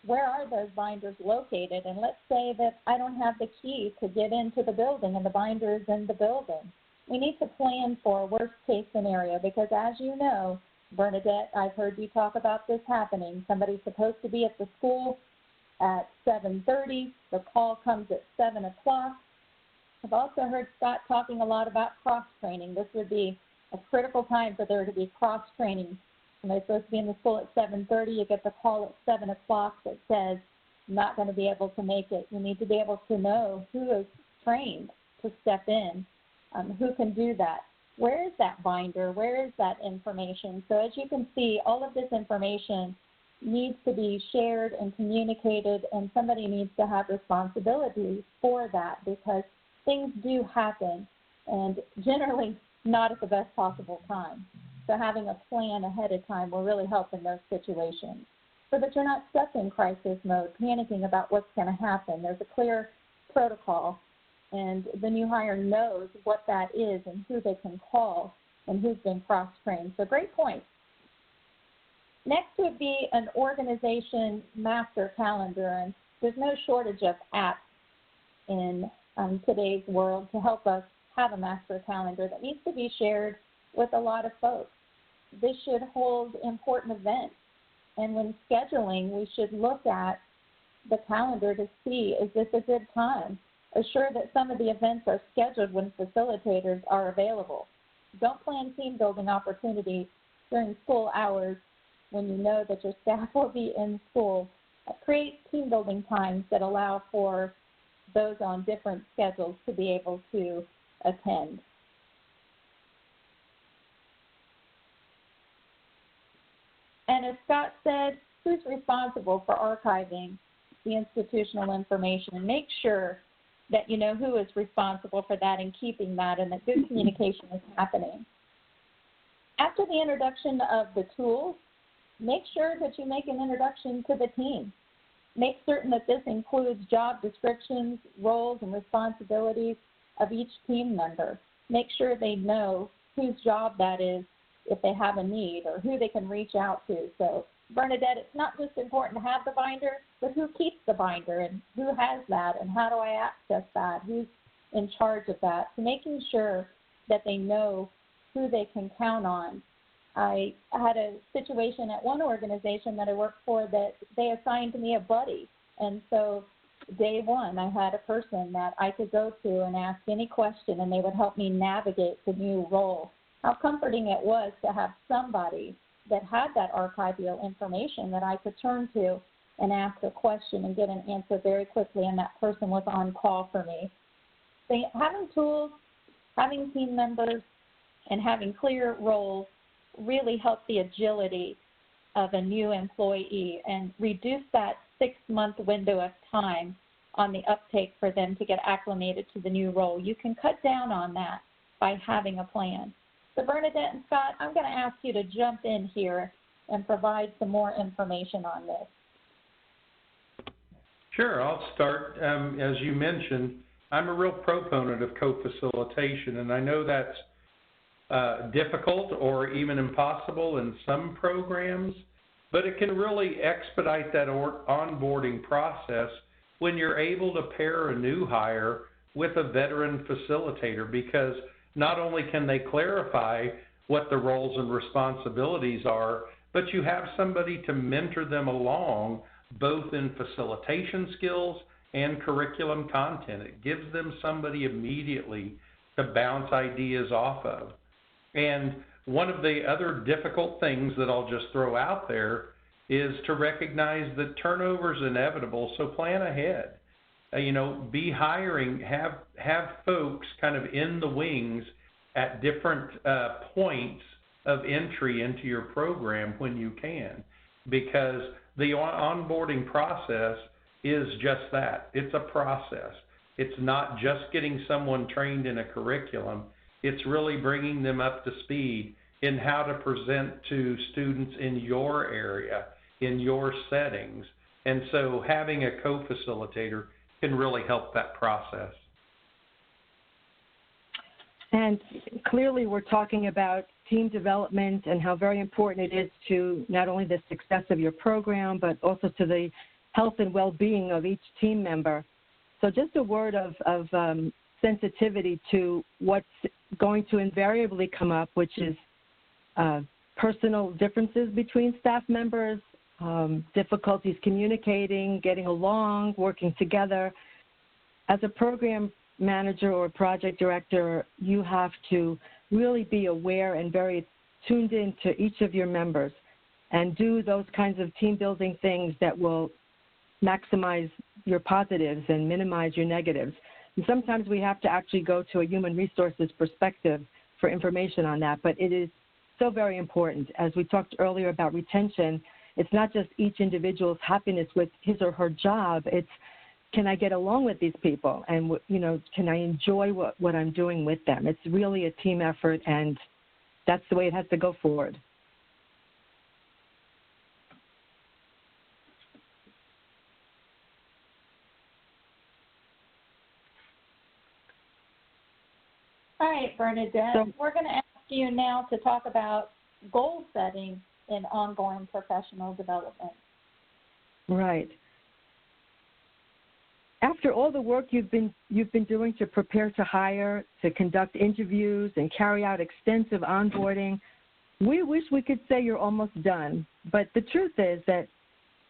where are those binders located? And let's say that I don't have the key to get into the building and the binder is in the building. We need to plan for a worst-case scenario because, as you know, Bernadette, I've heard you talk about this happening. Somebody's supposed to be at the school at 7:30. The call comes at 7 o'clock. I've also heard Scott talking a lot about cross-training. This would be a critical time for there to be cross-training. Somebody's supposed to be in the school at 7:30. You get the call at 7 o'clock that says, I'm not going to be able to make it. You need to be able to know who is trained to step in, who can do that. Where is that binder? Where is that information? So as you can see, all of this information needs to be shared and communicated, and somebody needs to have responsibility for that because things do happen, and generally not at the best possible time. So having a plan ahead of time will really help in those situations so that you're not stuck in crisis mode, panicking about what's going to happen. There's a clear protocol, and the new hire knows what that is and who they can call and who's been cross-trained. So great point. Next would be an organization master calendar, and there's no shortage of apps in today's world to help us have a master calendar that needs to be shared with a lot of folks. This should hold important events, and when scheduling, we should look at the calendar to see, is this a good time? Assure that some of the events are scheduled when facilitators are available. Don't plan team building opportunities during school hours when you know that your staff will be in school. Create team building times that allow for those on different schedules to be able to attend. And as Scott said, who's responsible for archiving the institutional information? And make sure that you know who is responsible for that and keeping that, and that good communication is happening. After the introduction of the tools, make sure that you make an introduction to the team. Make certain that this includes job descriptions, roles, and responsibilities of each team member. Make sure they know whose job that is if they have a need, or who they can reach out to. So, Bernadette, it's not just important to have the binder, but who keeps the binder, and who has that, and how do I access that? Who's in charge of that? So making sure that they know who they can count on. I had a situation at one organization that I worked for that they assigned me a buddy. And so day one, I had a person that I could go to and ask any question, and they would help me navigate the new role. How comforting it was to have somebody that had that archival information that I could turn to and ask a question and get an answer very quickly, and that person was on call for me. So having tools, having team members, and having clear roles really help the agility of a new employee and reduce that 6-month window of time on the uptake for them to get acclimated to the new role. You can cut down on that by having a plan. So Bernadette and Scott, I'm going to ask you to jump in here and provide some more information on this. Sure, I'll start. As you mentioned, I'm a real proponent of co-facilitation, and I know that's difficult or even impossible in some programs, but it can really expedite that onboarding process when you're able to pair a new hire with a veteran facilitator, because not only can they clarify what the roles and responsibilities are, but you have somebody to mentor them along, both in facilitation skills and curriculum content. It gives them somebody immediately to bounce ideas off of. And one of the other difficult things that I'll just throw out there is to recognize that turnover is inevitable, so plan ahead. Be hiring, have folks kind of in the wings at different points of entry into your program when you can, because the onboarding process is just that. It's a process. It's not just getting someone trained in a curriculum. It's really bringing them up to speed in how to present to students in your area, in your settings. And so having a co-facilitator can really help that process. And clearly we're talking about team development and how very important it is to not only the success of your program, but also to the health and well-being of each team member. So just a word of sensitivity to what's going to invariably come up, which is personal differences between staff members, difficulties communicating, getting along, working together. As a program manager or project director, you have to really be aware and very tuned in to each of your members and do those kinds of team building things that will maximize your positives and minimize your negatives. And sometimes we have to actually go to a human resources perspective for information on that, but it is so very important. As we talked earlier about retention, it's not just each individual's happiness with his or her job, it's can I get along with these people, and can I enjoy what I'm doing with them? It's really a team effort, and that's the way it has to go forward. All right, Bernadette, we're going to ask you now to talk about goal setting in ongoing professional development. Right. After all the work you've been doing to prepare to hire, to conduct interviews, and carry out extensive onboarding, we wish we could say you're almost done. But the truth is that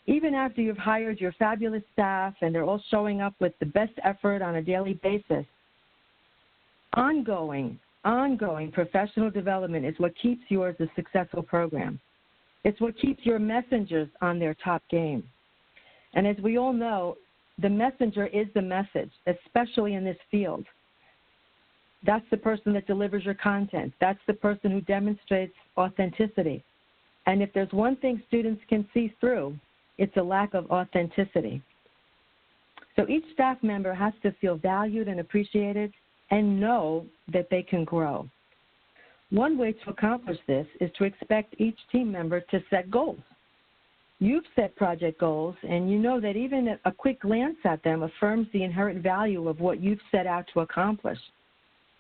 even after you've hired your fabulous staff and they're all showing up with the best effort on a daily basis, ongoing professional development is what keeps yours a successful program. It's what keeps your messengers on their top game. And as we all know, the messenger is the message, especially in this field. That's the person that delivers your content. That's the person who demonstrates authenticity. And if there's one thing students can see through, it's a lack of authenticity. So each staff member has to feel valued and appreciated and know that they can grow. One way to accomplish this is to expect each team member to set goals. You've set project goals, and you know that even a quick glance at them affirms the inherent value of what you've set out to accomplish.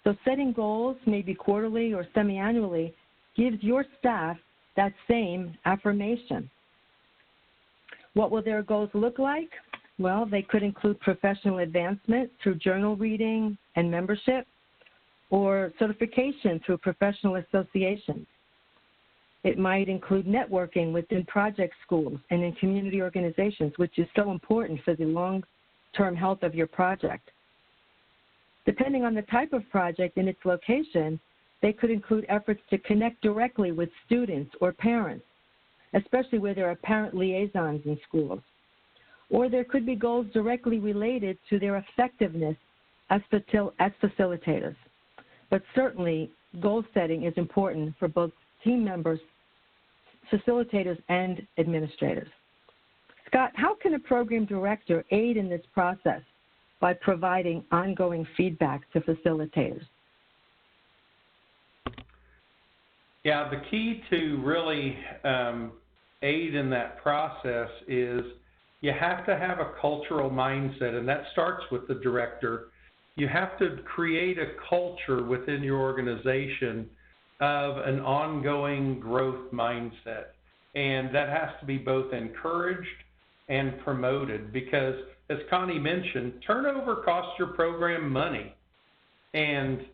So setting goals, maybe quarterly or semi-annually, gives your staff that same affirmation. What will their goals look like? Well, they could include professional advancement through journal reading and membership, or certification through professional associations. It might include networking within project schools and in community organizations, which is so important for the long-term health of your project. Depending on the type of project and its location, they could include efforts to connect directly with students or parents, especially where there are parent liaisons in schools. Or there could be goals directly related to their effectiveness as facilitators. But certainly, goal setting is important for both team members, facilitators, and administrators. Scott, how can a program director aid in this process by providing ongoing feedback to facilitators? Yeah, the key to really aid in that process is you have to have a cultural mindset, and that starts with the director. You have to create a culture within your organization of an ongoing growth mindset. And that has to be both encouraged and promoted because, as Connie mentioned, turnover costs your program money. And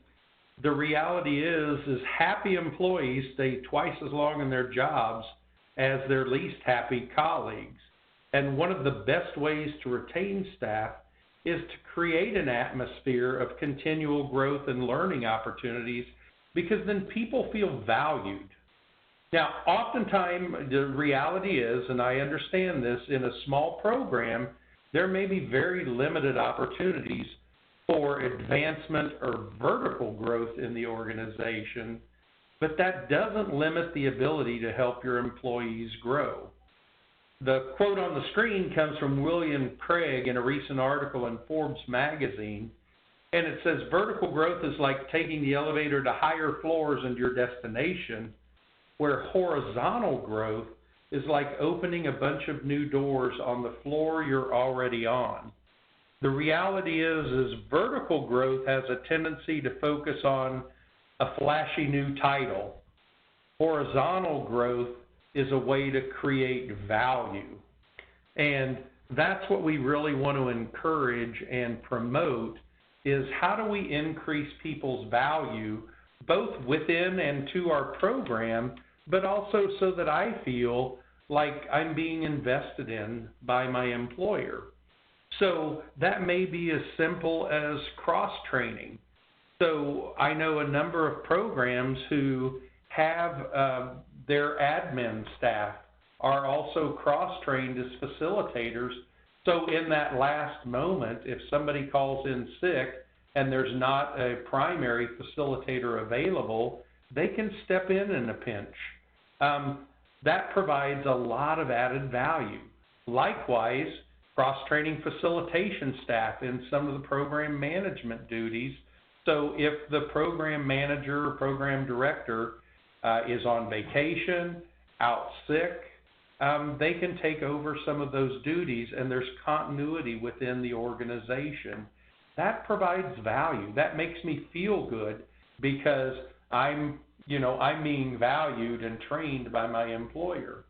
the reality is happy employees stay twice as long in their jobs as their least happy colleagues. And one of the best ways to retain staff is to create an atmosphere of continual growth and learning opportunities, because then people feel valued. Now, oftentimes the reality is, and I understand this, in a small program, there may be very limited opportunities for advancement or vertical growth in the organization, but that doesn't limit the ability to help your employees grow. The quote on the screen comes from William Craig in a recent article in Forbes magazine, and it says, vertical growth is like taking the elevator to higher floors and your destination, where horizontal growth is like opening a bunch of new doors on the floor you're already on. The reality is vertical growth has a tendency to focus on a flashy new title. Horizontal growth is a way to create value. And that's what we really want to encourage and promote, is how do we increase people's value both within and to our program, but also so that I feel like I'm being invested in by my employer. So that may be as simple as cross-training. So I know a number of programs who have their admin staff are also cross-trained as facilitators. So in that last moment, if somebody calls in sick and there's not a primary facilitator available, they can step in a pinch. That provides a lot of added value. Likewise, cross-training facilitation staff in some of the program management duties. So if the program manager or program director is on vacation, out sick, they can take over some of those duties, and there's continuity within the organization. That provides value. That makes me feel good because I'm I'm being valued and trained by my employer.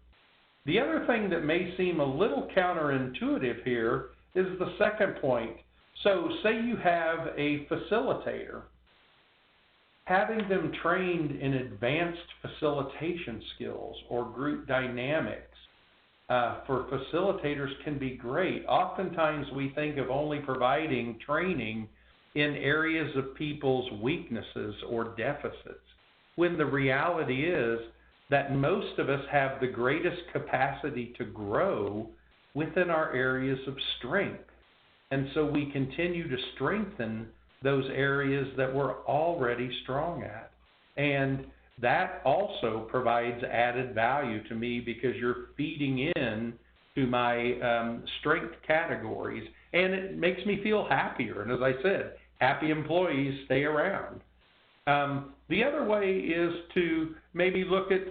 The other thing that may seem a little counterintuitive here is the second point. So say you have a facilitator. Having them trained in advanced facilitation skills or group dynamics for facilitators can be great. Oftentimes we think of only providing training in areas of people's weaknesses or deficits, when the reality is that most of us have the greatest capacity to grow within our areas of strength. And so we continue to strengthen those areas that we're already strong at. And that also provides added value to me because you're feeding in to my strength categories, and it makes me feel happier. And as I said, happy employees stay around. The other way is to maybe look at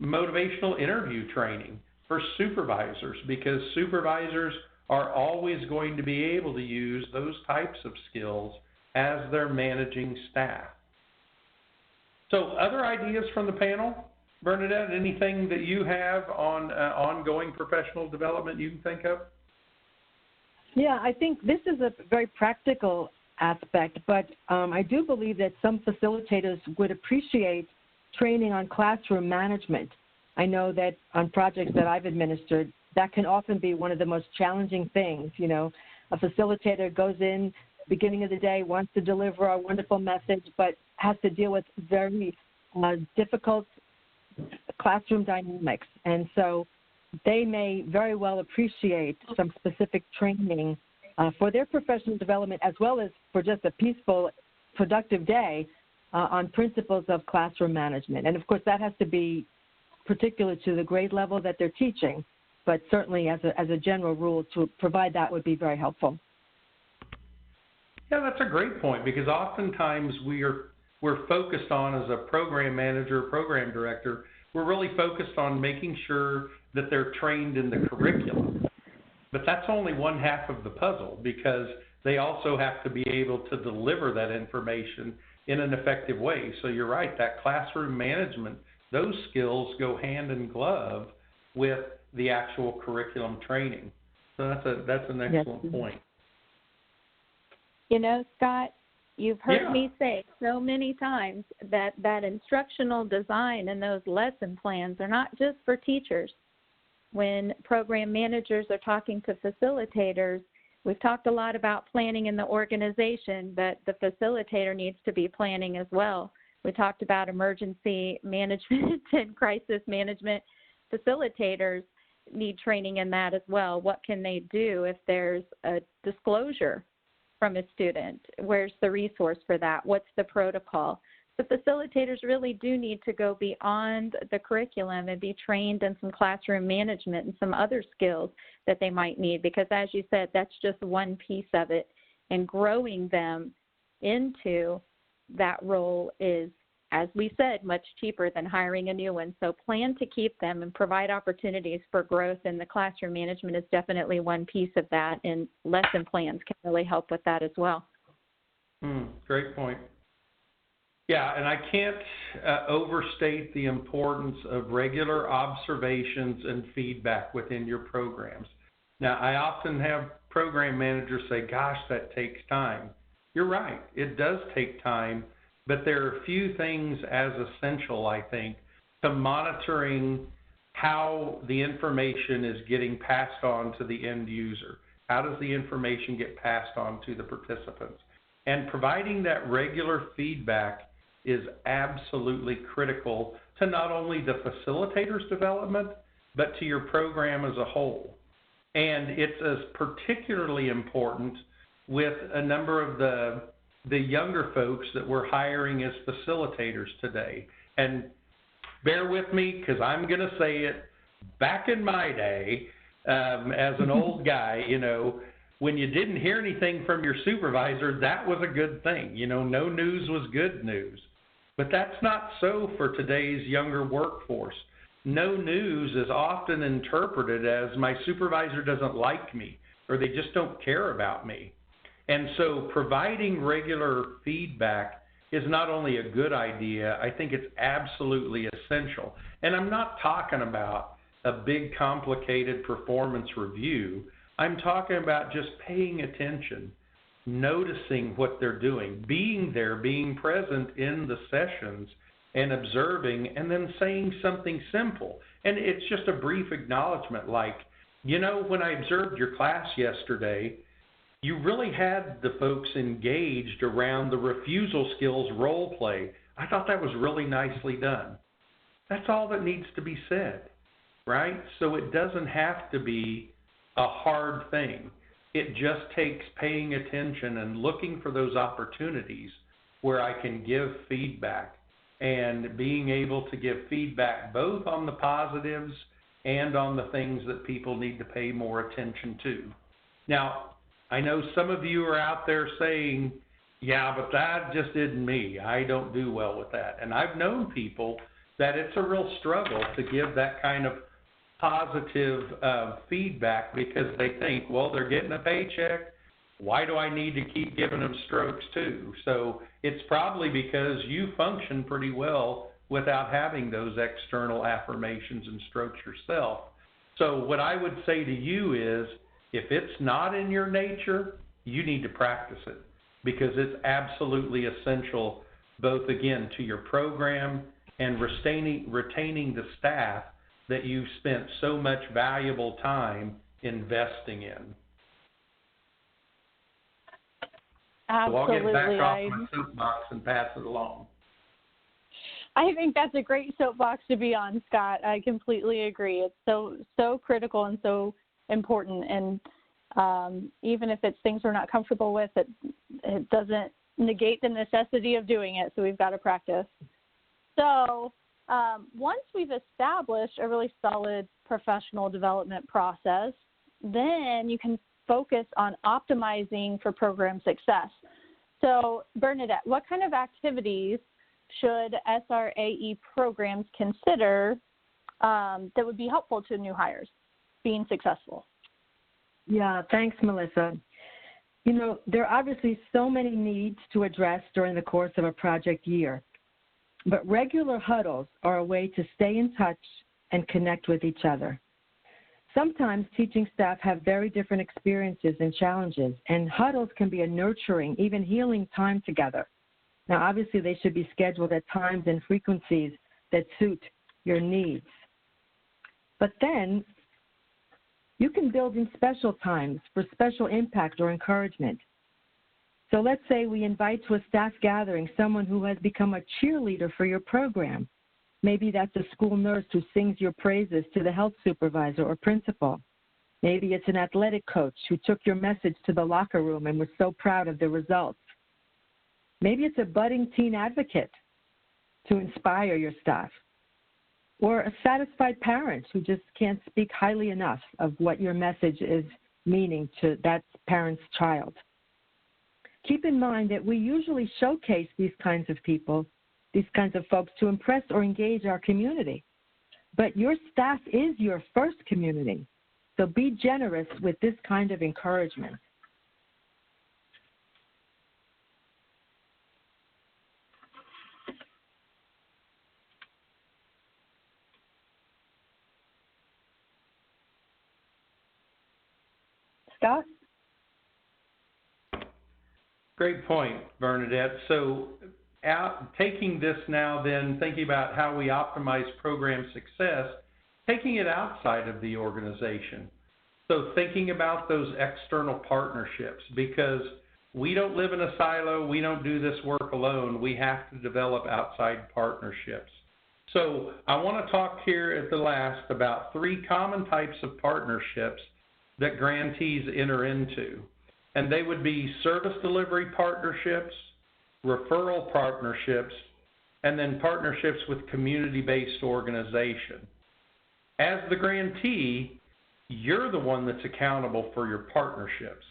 motivational interview training for supervisors, because supervisors are always going to be able to use those types of skills as they're managing staff. So other ideas from the panel? Bernadette, anything that you have on ongoing professional development you can think of? Yeah, I think this is a very practical aspect, but I do believe that some facilitators would appreciate training on classroom management. I know that on projects that I've administered, that can often be one of the most challenging things. A facilitator goes in, beginning of the day, wants to deliver a wonderful message, but has to deal with very difficult classroom dynamics. And so they may very well appreciate some specific training for their professional development, as well as for just a peaceful, productive day on principles of classroom management. And of course, that has to be particular to the grade level that they're teaching, but certainly as a general rule, to provide that would be very helpful. Yeah, that's a great point, because oftentimes we're focused on, as a program manager, program director, we're really focused on making sure that they're trained in the curriculum. But that's only one half of the puzzle, because they also have to be able to deliver that information in an effective way. So you're right, that classroom management, those skills go hand in glove with the actual curriculum training. So that's an excellent point. Scott, you've heard me say so many times that instructional design and those lesson plans are not just for teachers. When program managers are talking to facilitators, we've talked a lot about planning in the organization, but the facilitator needs to be planning as well. We talked about emergency management and crisis management. Facilitators need training in that as well. What can they do if there's a disclosure from a student? Where's the resource for that? What's the protocol? The facilitators really do need to go beyond the curriculum and be trained in some classroom management and some other skills that they might need, because as you said, that's just one piece of it. And growing them into that role is, as we said, much cheaper than hiring a new one. So plan to keep them and provide opportunities for growth, and the classroom management is definitely one piece of that, and lesson plans can really help with that as well. Great point. Yeah, and I can't overstate the importance of regular observations and feedback within your programs. Now, I often have program managers say, gosh, that takes time. You're right, it does take time, but there are a few things as essential, I think, to monitoring how the information is getting passed on to the end user. How does the information get passed on to the participants? And providing that regular feedback is absolutely critical to not only the facilitator's development, but to your program as a whole. And it's as particularly important with a number of the younger folks that we're hiring as facilitators today. And bear with me, because I'm going to say it, back in my day, as an old guy, when you didn't hear anything from your supervisor, that was a good thing. No news was good news. But that's not so for today's younger workforce. No news is often interpreted as my supervisor doesn't like me, or they just don't care about me. And so providing regular feedback is not only a good idea, I think it's absolutely essential. And I'm not talking about a big complicated performance review. I'm talking about just paying attention, noticing what they're doing, being there, being present in the sessions and observing, and then saying something simple. And it's just a brief acknowledgement like, you know, when I observed your class yesterday, you really had the folks engaged around the refusal skills role play. I thought that was really nicely done. That's all that needs to be said, right? So it doesn't have to be a hard thing. It just takes paying attention and looking for those opportunities where I can give feedback, and being able to give feedback both on the positives and on the things that people need to pay more attention to. Now, I know some of you are out there saying, yeah, but that just isn't me. I don't do well with that. And I've known people that it's a real struggle to give that kind of positive feedback because they think, well, they're getting a paycheck. Why do I need to keep giving them strokes too? So it's probably because you function pretty well without having those external affirmations and strokes yourself. So what I would say to you is, if it's not in your nature, you need to practice it, because it's absolutely essential, both, again, to your program and retaining the staff that you've spent so much valuable time investing in. Absolutely. So I'll get back off my soapbox and pass it along. I think that's a great soapbox to be on, Scott. I completely agree. It's so critical and so important. And even if it's things we're not comfortable with, it doesn't negate the necessity of doing it. So we've got to practice. So once we've established a really solid professional development process, then you can focus on optimizing for program success. So Bernadette, what kind of activities should SRAE programs consider that would be helpful to new hires being successful? Yeah, thanks, Melissa. You know, there are obviously so many needs to address during the course of a project year, but regular huddles are a way to stay in touch and connect with each other. Sometimes teaching staff have very different experiences and challenges, and huddles can be a nurturing, even healing time together. Now, obviously, they should be scheduled at times and frequencies that suit your needs. But then, you can build in special times for special impact or encouragement. So let's say we invite to a staff gathering someone who has become a cheerleader for your program. Maybe that's a school nurse who sings your praises to the health supervisor or principal. Maybe it's an athletic coach who took your message to the locker room and was so proud of the results. Maybe it's a budding teen advocate to inspire your staff. Or a satisfied parent who just can't speak highly enough of what your message is meaning to that parent's child. Keep in mind that we usually showcase these kinds of people, these kinds of folks, to impress or engage our community. But your staff is your first community, so be generous with this kind of encouragement. Scott? Great point, Bernadette. So taking this now then, thinking about how we optimize program success, taking it outside of the organization. So thinking about those external partnerships, because we don't live in a silo, we don't do this work alone, we have to develop outside partnerships. So I want to talk here at the last about 3 common types of partnerships that grantees enter into. And they would be service delivery partnerships, referral partnerships, and then partnerships with community-based organization. As the grantee, you're the one that's accountable for your partnerships.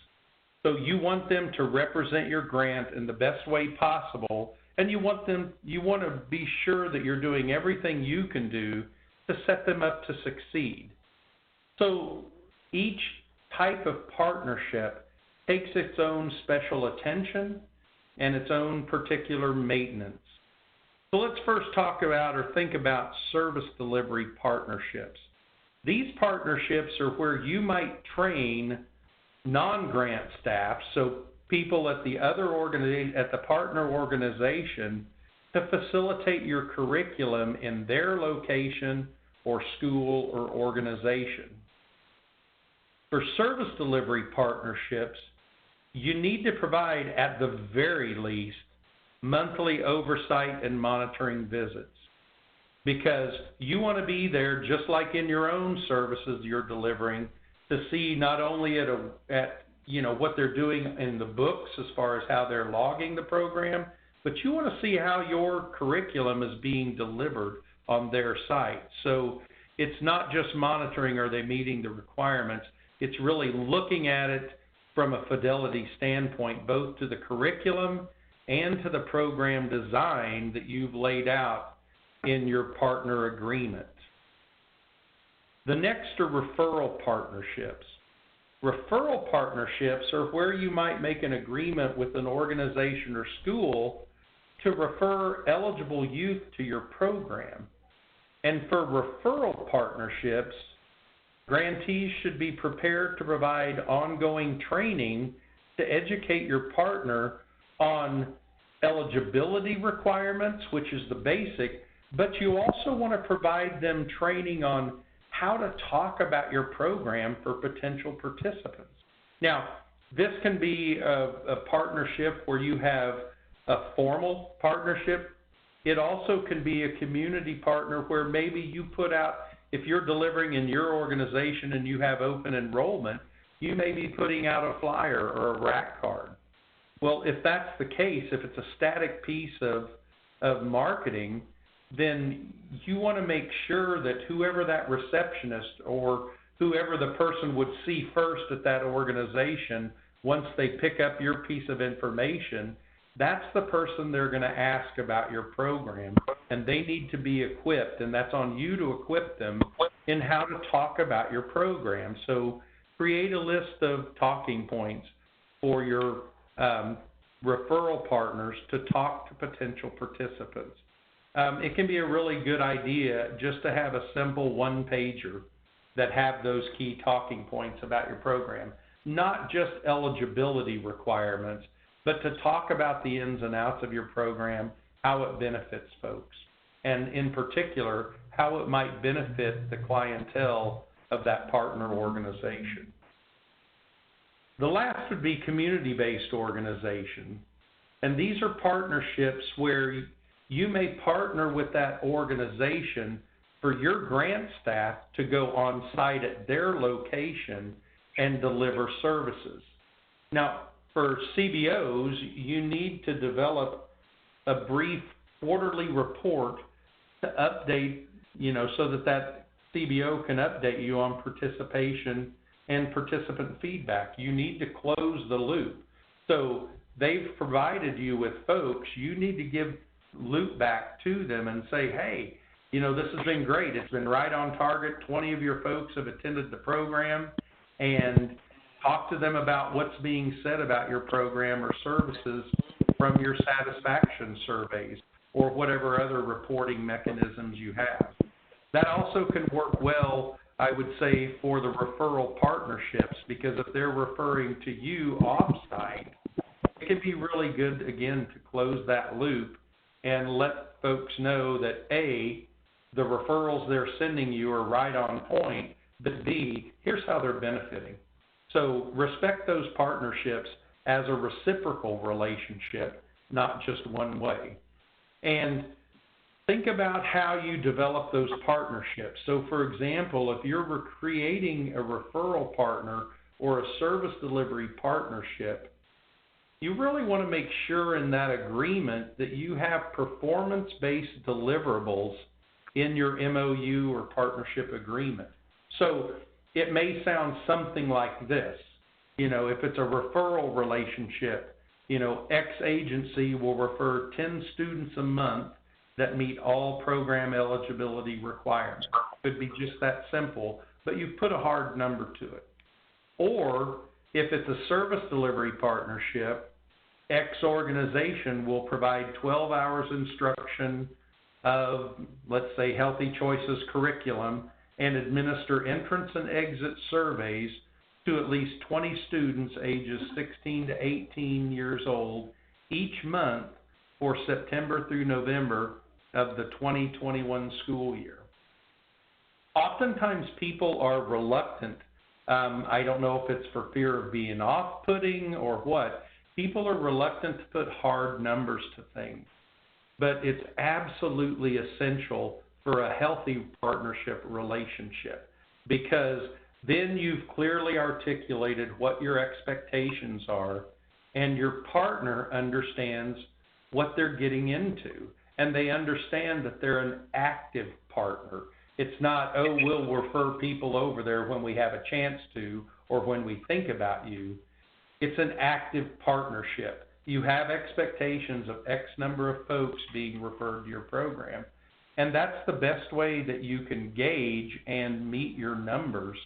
So you want them to represent your grant in the best way possible, and you want to be sure that you're doing everything you can do to set them up to succeed. So each type of partnership takes its own special attention and its own particular maintenance. So let's first talk about or think about service delivery partnerships. These partnerships are where you might train non-grant staff, so people at the partner organization, to facilitate your curriculum in their location or school or organization. For service delivery partnerships, you need to provide, at the very least, monthly oversight and monitoring visits, because you want to be there just like in your own services you're delivering, to see not only at what they're doing in the books as far as how they're logging the program, but you want to see how your curriculum is being delivered on their site. So it's not just monitoring, are they meeting the requirements, it's really looking at it from a fidelity standpoint, both to the curriculum and to the program design that you've laid out in your partner agreement. The next are referral partnerships. Referral partnerships are where you might make an agreement with an organization or school to refer eligible youth to your program. And for referral partnerships, grantees should be prepared to provide ongoing training to educate your partner on eligibility requirements, which is the basic, but you also want to provide them training on how to talk about your program for potential participants. Now, this can be a partnership where you have a formal partnership. It also can be a community partner where maybe you put out, if you're delivering in your organization and you have open enrollment, you may be putting out a flyer or a rack card. Well, if that's the case, if it's a static piece of marketing, then you want to make sure that whoever that receptionist or whoever the person would see first at that organization, once they pick up your piece of information, that's the person they're going to ask about your program, and they need to be equipped, and that's on you to equip them in how to talk about your program. So create a list of talking points for your referral partners to talk to potential participants. It can be a really good idea just to have a simple one-pager that have those key talking points about your program, not just eligibility requirements, but to talk about the ins and outs of your program, how it benefits folks, and in particular, how it might benefit the clientele of that partner organization. The last would be community-based organization, and these are partnerships where you may partner with that organization for your grant staff to go on site at their location and deliver services. Now, for CBOs, you need to develop a brief quarterly report to update, so that CBO can update you on participation and participant feedback. You need to close the loop. So they've provided you with folks, you need to give loop back to them and say, hey, this has been great. It's been right on target. 20 of your folks have attended the program, and talk to them about what's being said about your program or services from your satisfaction surveys or whatever other reporting mechanisms you have. That also can work well, I would say, for the referral partnerships, because if they're referring to you off-site, it can be really good, again, to close that loop and let folks know that A, the referrals they're sending you are right on point, but B, here's how they're benefiting. So respect those partnerships as a reciprocal relationship, not just one way. And think about how you develop those partnerships. So for example, if you're creating a referral partner or a service delivery partnership, you really want to make sure in that agreement that you have performance-based deliverables in your MOU or partnership agreement. So it may sound something like this. If it's a referral relationship, X agency will refer 10 students a month that meet all program eligibility requirements. It could be just that simple, but you've put a hard number to it. Or if it's a service delivery partnership, X organization will provide 12 hours instruction of, let's say, Healthy Choices curriculum and administer entrance and exit surveys to at least 20 students ages 16 to 18 years old each month for September through November of the 2021 school year. Oftentimes people are reluctant. I don't know if it's for fear of being off-putting or what. People are reluctant to put hard numbers to things, but it's absolutely essential for a healthy partnership relationship, because then you've clearly articulated what your expectations are, and your partner understands what they're getting into, and they understand that they're an active partner. It's not, oh, we'll refer people over there when we have a chance to or when we think about you. It's an active partnership. You have expectations of X number of folks being referred to your program, and that's the best way that you can gauge and meet your numbers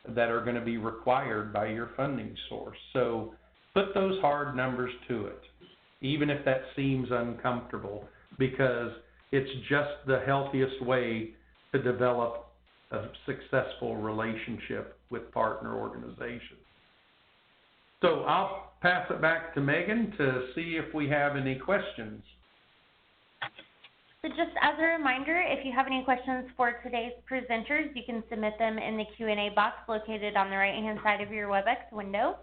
that are going to be required by your funding source. So put those hard numbers to it, even if that seems uncomfortable, because it's just the healthiest way to develop a successful relationship with partner organizations. So I'll pass it back to Megan to see if we have any questions. So just as a reminder, if you have any questions for today's presenters, you can submit them in the Q&A box located on the right-hand side of your WebEx window.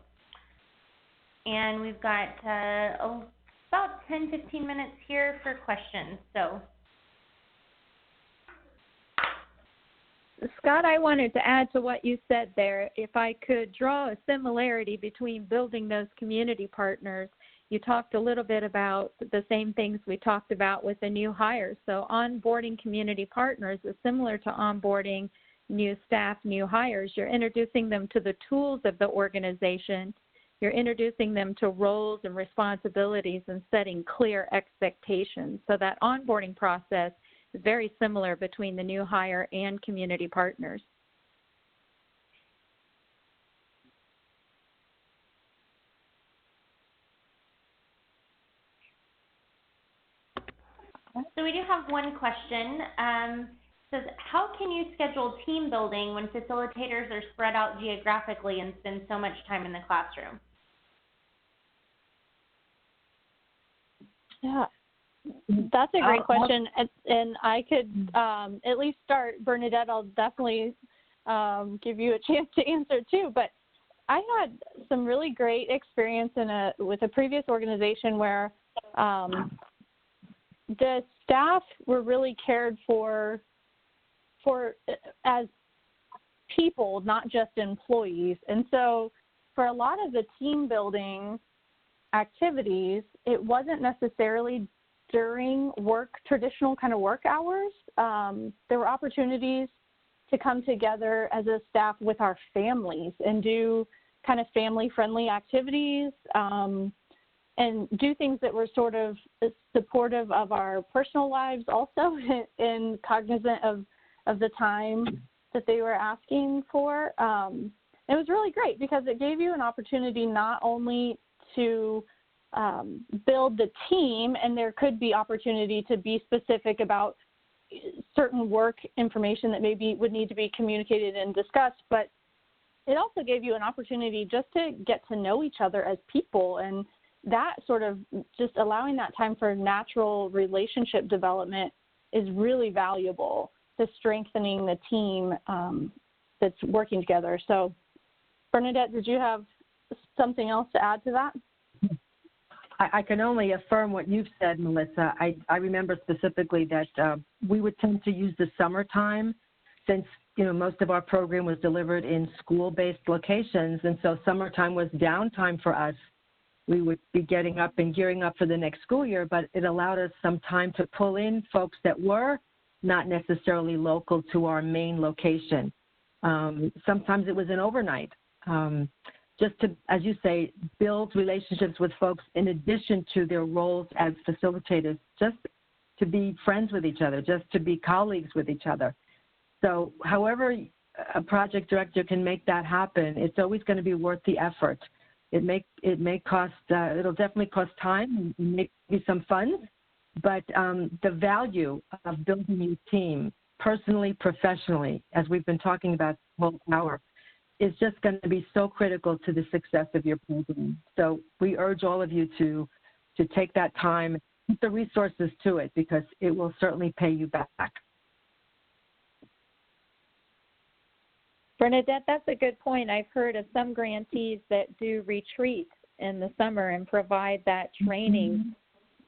And we've got about 10-15 minutes here for questions. So, Scott, I wanted to add to what you said there. If I could draw a similarity between building those community partners, you talked a little bit about the same things we talked about with the new hires. So onboarding community partners is similar to onboarding new staff, new hires. You're introducing them to the tools of the organization. You're introducing them to roles and responsibilities and setting clear expectations. So that onboarding process is very similar between the new hire and community partners. So we do have one question. Says, how can you schedule team building when facilitators are spread out geographically and spend so much time in the classroom? Yeah, that's a great question, and I could at least start. Bernadette, I'll definitely give you a chance to answer too, but I had some really great experience with a previous organization where the staff were really cared for as people, not just employees. And so for a lot of the team building activities, it wasn't necessarily during traditional kind of work hours. There were opportunities to come together as a staff with our families and do kind of family-friendly activities, and do things that were sort of supportive of our personal lives also, and cognizant of the time that they were asking for. It was really great because it gave you an opportunity not only to build the team, and there could be opportunity to be specific about certain work information that maybe would need to be communicated and discussed, but it also gave you an opportunity just to get to know each other as people, and that sort of just allowing that time for natural relationship development is really valuable to strengthening the team that's working together. So, Bernadette, did you have something else to add to that? I can only affirm what you've said, Melissa. I remember specifically that we would tend to use the summertime, since most of our program was delivered in school-based locations, and so summertime was downtime for us. We would be getting up and gearing up for the next school year, but it allowed us some time to pull in folks that were not necessarily local to our main location. Sometimes it was an overnight, just to, as you say, build relationships with folks in addition to their roles as facilitators, just to be friends with each other, just to be colleagues with each other. So however a project director can make that happen, it's always going to be worth the effort. It may cost, it'll definitely cost time and maybe some funds, but the value of building your team personally, professionally, as we've been talking about the whole hour, is just going to be so critical to the success of your program. So we urge all of you to take that time, put the resources to it, because it will certainly pay you back. Bernadette, that's a good point. I've heard of some grantees that do retreats in the summer and provide that training,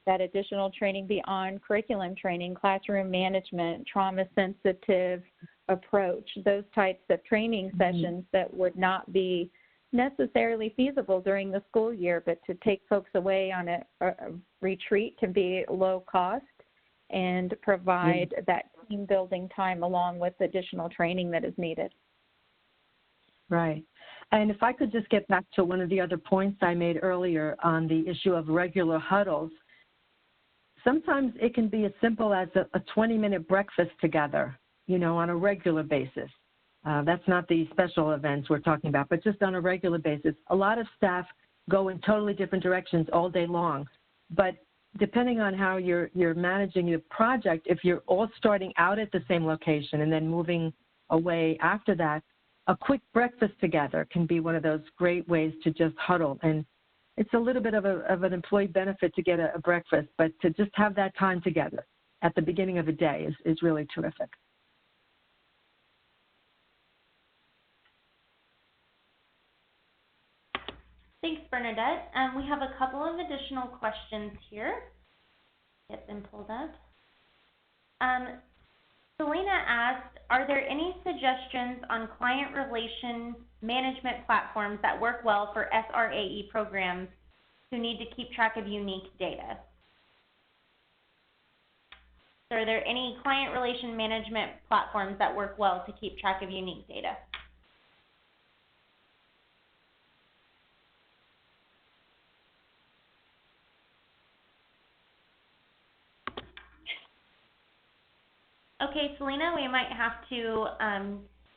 that additional training beyond curriculum training, classroom management, trauma-sensitive approach, those types of training sessions that would not be necessarily feasible during the school year, but to take folks away on a retreat can be low cost and provide that team building time along with additional training that is needed. Right. And if I could just get back to one of the other points I made earlier on the issue of regular huddles, sometimes it can be as simple as a 20-minute breakfast together, you know, on a regular basis. That's not the special events we're talking about, but just on a regular basis. A lot of staff go in totally different directions all day long, but depending on how you're managing your project, if you're all starting out at the same location and then moving away after that, a quick breakfast together can be one of those great ways to just huddle. And it's a little bit of an employee benefit to get a breakfast, but to just have that time together at the beginning of a day is really terrific. Thanks, Bernadette. We have a couple of additional questions here. Get them pulled up. Selena asked, are there any suggestions on client relation management platforms that work well for SRAE programs who need to keep track of unique data? So are there any client relation management platforms that work well to keep track of unique data? Okay, Selena, we might have to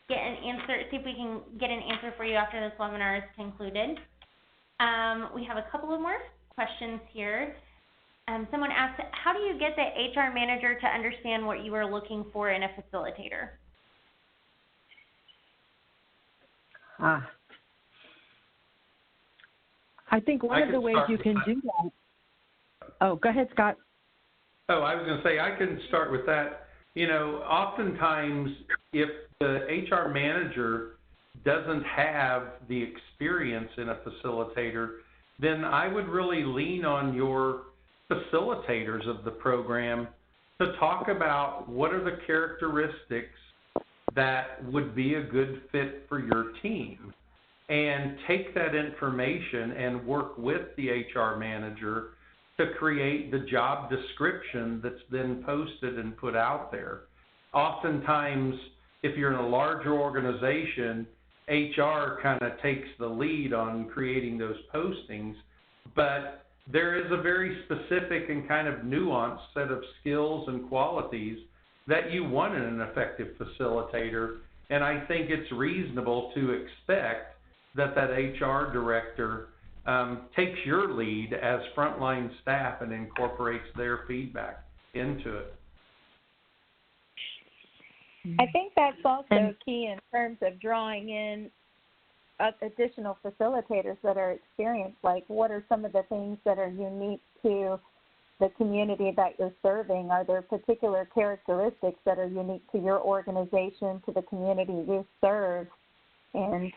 get an answer, see if we can get an answer for you after this webinar is concluded. We have a couple of more questions here. Someone asked, how do you get the HR manager to understand what you are looking for in a facilitator? I think one of the ways you can do that. Oh, go ahead, Scott. Oh, I was going to say, I can start with that. You know, oftentimes, if the HR manager doesn't have the experience in a facilitator, then I would really lean on your facilitators of the program to talk about what are the characteristics that would be a good fit for your team, and take that information and work with the HR manager to create the job description that's then posted and put out there. Oftentimes, if you're in a larger organization, HR kind of takes the lead on creating those postings, but there is a very specific and kind of nuanced set of skills and qualities that you want in an effective facilitator, and I think it's reasonable to expect that that HR director takes your lead as frontline staff and incorporates their feedback into it. I think that's also key in terms of drawing in additional facilitators that are experienced. Like, what are some of the things that are unique to the community that you're serving? Are there particular characteristics that are unique to your organization, to the community you serve? And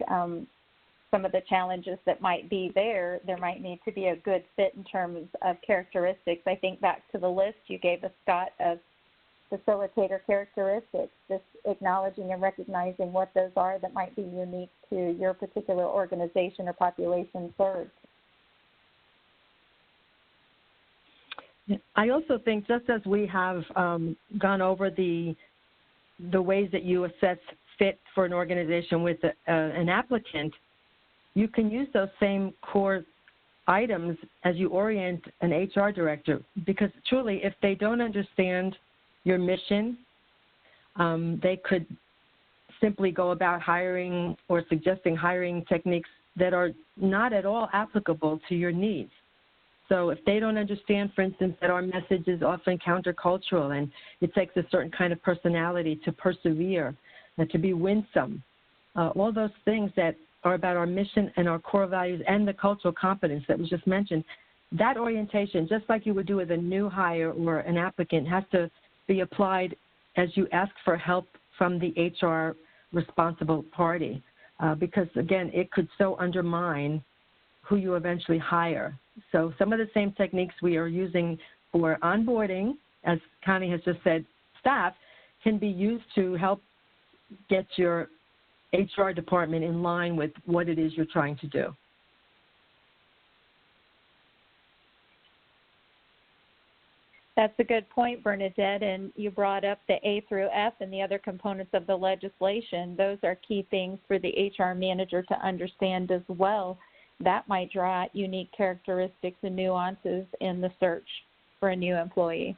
some of the challenges that might be there might need to be a good fit in terms of characteristics. I think back to the list you gave us, Scott, of facilitator characteristics, just acknowledging and recognizing what those are that might be unique to your particular organization or population served. I also think, just as we have gone over the ways that you assess fit for an organization with an applicant, you can use those same core items as you orient an HR director, because truly, if they don't understand your mission, they could simply go about hiring or suggesting hiring techniques that are not at all applicable to your needs. So if they don't understand, for instance, that our message is often countercultural and it takes a certain kind of personality to persevere and to be winsome, all those things that are about our mission and our core values and the cultural competence that was just mentioned, that orientation, just like you would do with a new hire or an applicant, has to be applied as you ask for help from the HR responsible party, because, again, it could so undermine who you eventually hire. So some of the same techniques we are using for onboarding, as Connie has just said, staff, can be used to help get your HR department in line with what it is you're trying to do. That's a good point, Bernadette, and you brought up the A through F and the other components of the legislation. Those are key things for the HR manager to understand as well. That might draw out unique characteristics and nuances in the search for a new employee.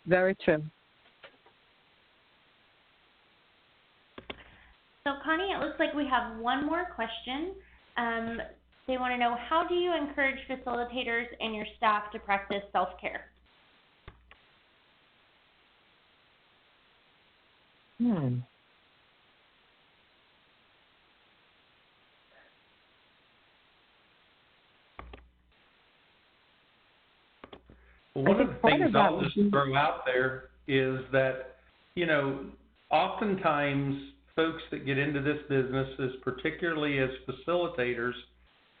Very true. So, Connie, it looks like we have one more question. They want to know, how do you encourage facilitators and your staff to practice self-care? Well, one of the things I'll just throw out there is that, you know, oftentimes folks that get into this business, particularly as facilitators,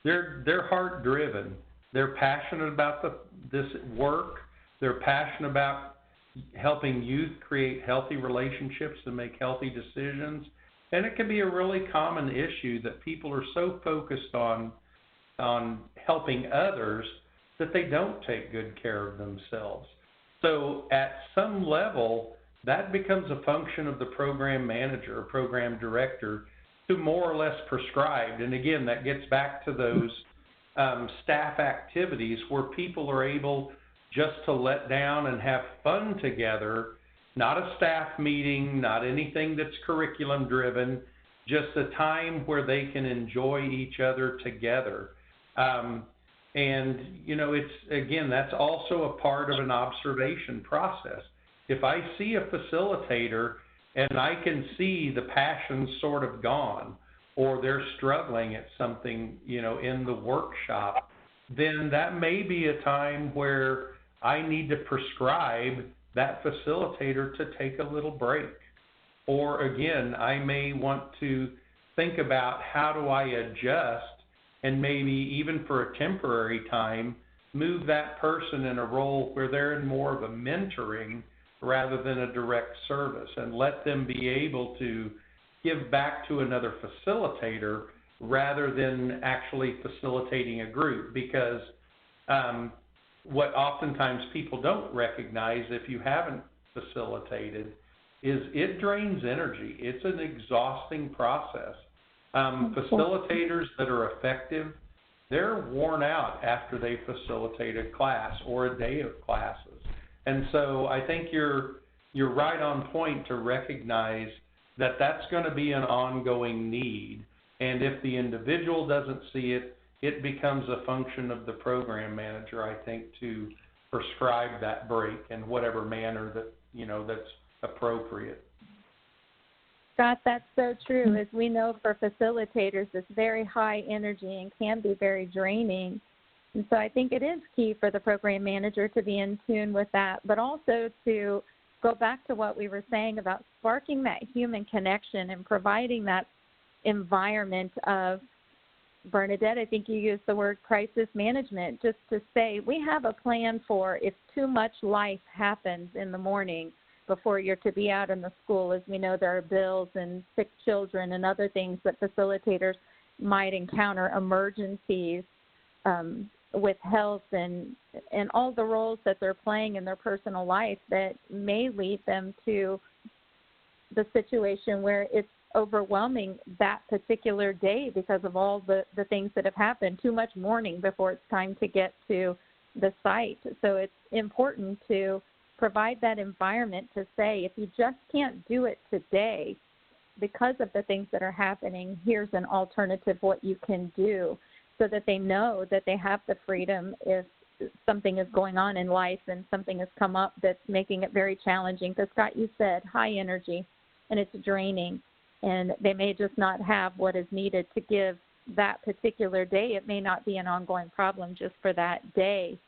they're heart driven. They're passionate about this work. They're passionate about helping youth create healthy relationships and make healthy decisions. And it can be a really common issue that people are so focused on helping others that they don't take good care of themselves. So at some level, that becomes a function of the program manager or program director to more or less prescribed. And again, that gets back to those staff activities where people are able just to let down and have fun together, not a staff meeting, not anything that's curriculum driven, just a time where they can enjoy each other together. And, you know, it's, again, that's also a part of an observation process. If I see a facilitator and I can see the passion sort of gone, or they're struggling at something, you know, in the workshop, then that may be a time where I need to prescribe that facilitator to take a little break. Or again, I may want to think about how do I adjust and maybe even for a temporary time, move that person in a role where they're in more of a mentoring rather than a direct service, and let them be able to give back to another facilitator rather than actually facilitating a group. Because what oftentimes people don't recognize, if you haven't facilitated, is it drains energy. It's an exhausting process. Facilitators that are effective, they're worn out after they facilitate a class or a day of classes. And so I think you're right on point to recognize that that's going to be an ongoing need. And if the individual doesn't see it, it becomes a function of the program manager, I think, to prescribe that break in whatever manner that, you know, that's appropriate. Scott, that's so true. As we know, for facilitators, it's very high energy and can be very draining. And so I think it is key for the program manager to be in tune with that, but also to go back to what we were saying about sparking that human connection and providing that environment of, Bernadette, I think you used the word crisis management, just to say we have a plan for if too much life happens in the morning before you're to be out in the school. As we know, there are bills and sick children and other things that facilitators might encounter, emergencies with health and all the roles that they're playing in their personal life that may lead them to the situation where it's overwhelming that particular day because of all the things that have happened, too much mourning before it's time to get to the site. So it's important to provide that environment to say, if you just can't do it today, because of the things that are happening, here's an alternative what you can do, so that they know that they have the freedom if something is going on in life and something has come up that's making it very challenging. Because Scott, you said high energy and it's draining, and they may just not have what is needed to give that particular day. It may not be an ongoing problem just for that day.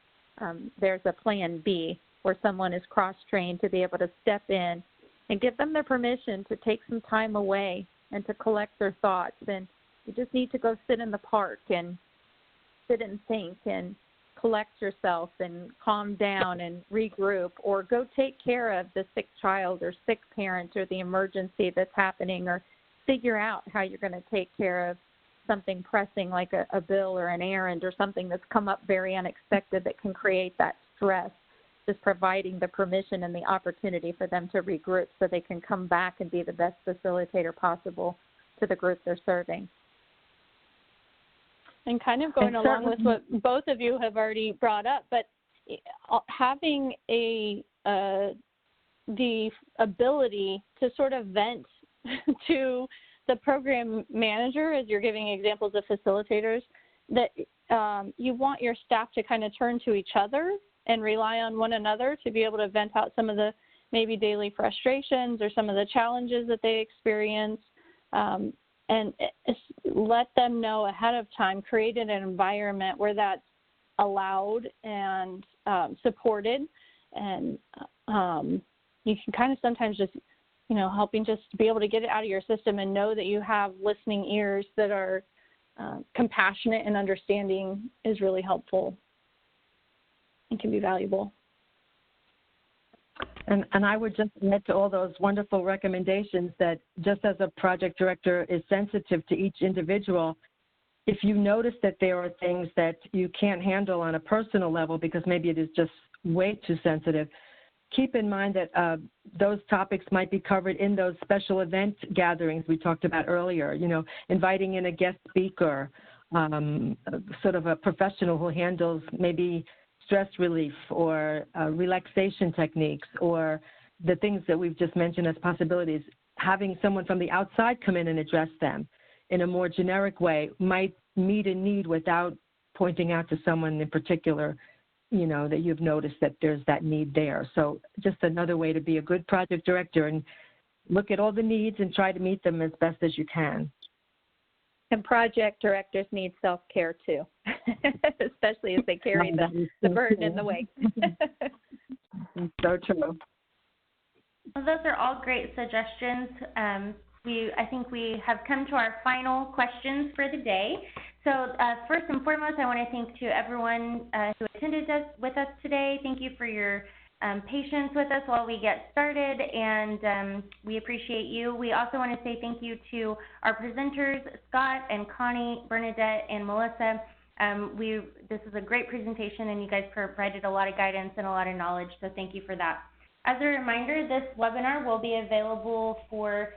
There's a plan B where someone is cross-trained to be able to step in and give them their permission to take some time away and to collect their thoughts. And you just need to go sit in the park and sit and think and collect yourself and calm down and regroup, or go take care of the sick child or sick parent or the emergency that's happening, or figure out how you're going to take care of something pressing like a bill or an errand or something that's come up very unexpected that can create that stress. Just providing the permission and the opportunity for them to regroup so they can come back and be the best facilitator possible to the group they're serving. And kind of going along with what both of you have already brought up, but having the ability to sort of vent to the program manager, as you're giving examples of facilitators, that you want your staff to kind of turn to each other and rely on one another to be able to vent out some of the maybe daily frustrations or some of the challenges that they experience, and let them know ahead of time, create an environment where that's allowed and supported. And you can kind of sometimes just, helping just be able to get it out of your system and know that you have listening ears that are compassionate and understanding is really helpful and can be valuable. And I would just add to all those wonderful recommendations that just as a project director is sensitive to each individual, if you notice that there are things that you can't handle on a personal level because maybe it is just way too sensitive, keep in mind that those topics might be covered in those special event gatherings we talked about earlier, inviting in a guest speaker, sort of a professional who handles maybe stress relief or relaxation techniques, or the things that we've just mentioned as possibilities. Having someone from the outside come in and address them in a more generic way might meet a need without pointing out to someone in particular, that you've noticed that there's that need there. So just another way to be a good project director and look at all the needs and try to meet them as best as you can. And project directors need self-care too, especially as they carry the burden and the weight. So true. Well, those are all great suggestions. I think we have come to our final questions for the day. So first and foremost, I want to thank to everyone who attended with us today. Thank you for your patience with us while we get started, and we appreciate you. We also want to say thank you to our presenters, Scott and Connie, Bernadette, and Melissa. This is a great presentation, and you guys provided a lot of guidance and a lot of knowledge, so thank you for that. As a reminder, this webinar will be available for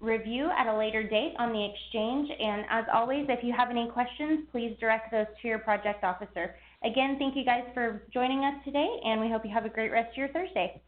review at a later date on the Exchange, and as always, if you have any questions, please direct those to your project officer. Again, thank you guys for joining us today, and we hope you have a great rest of your Thursday.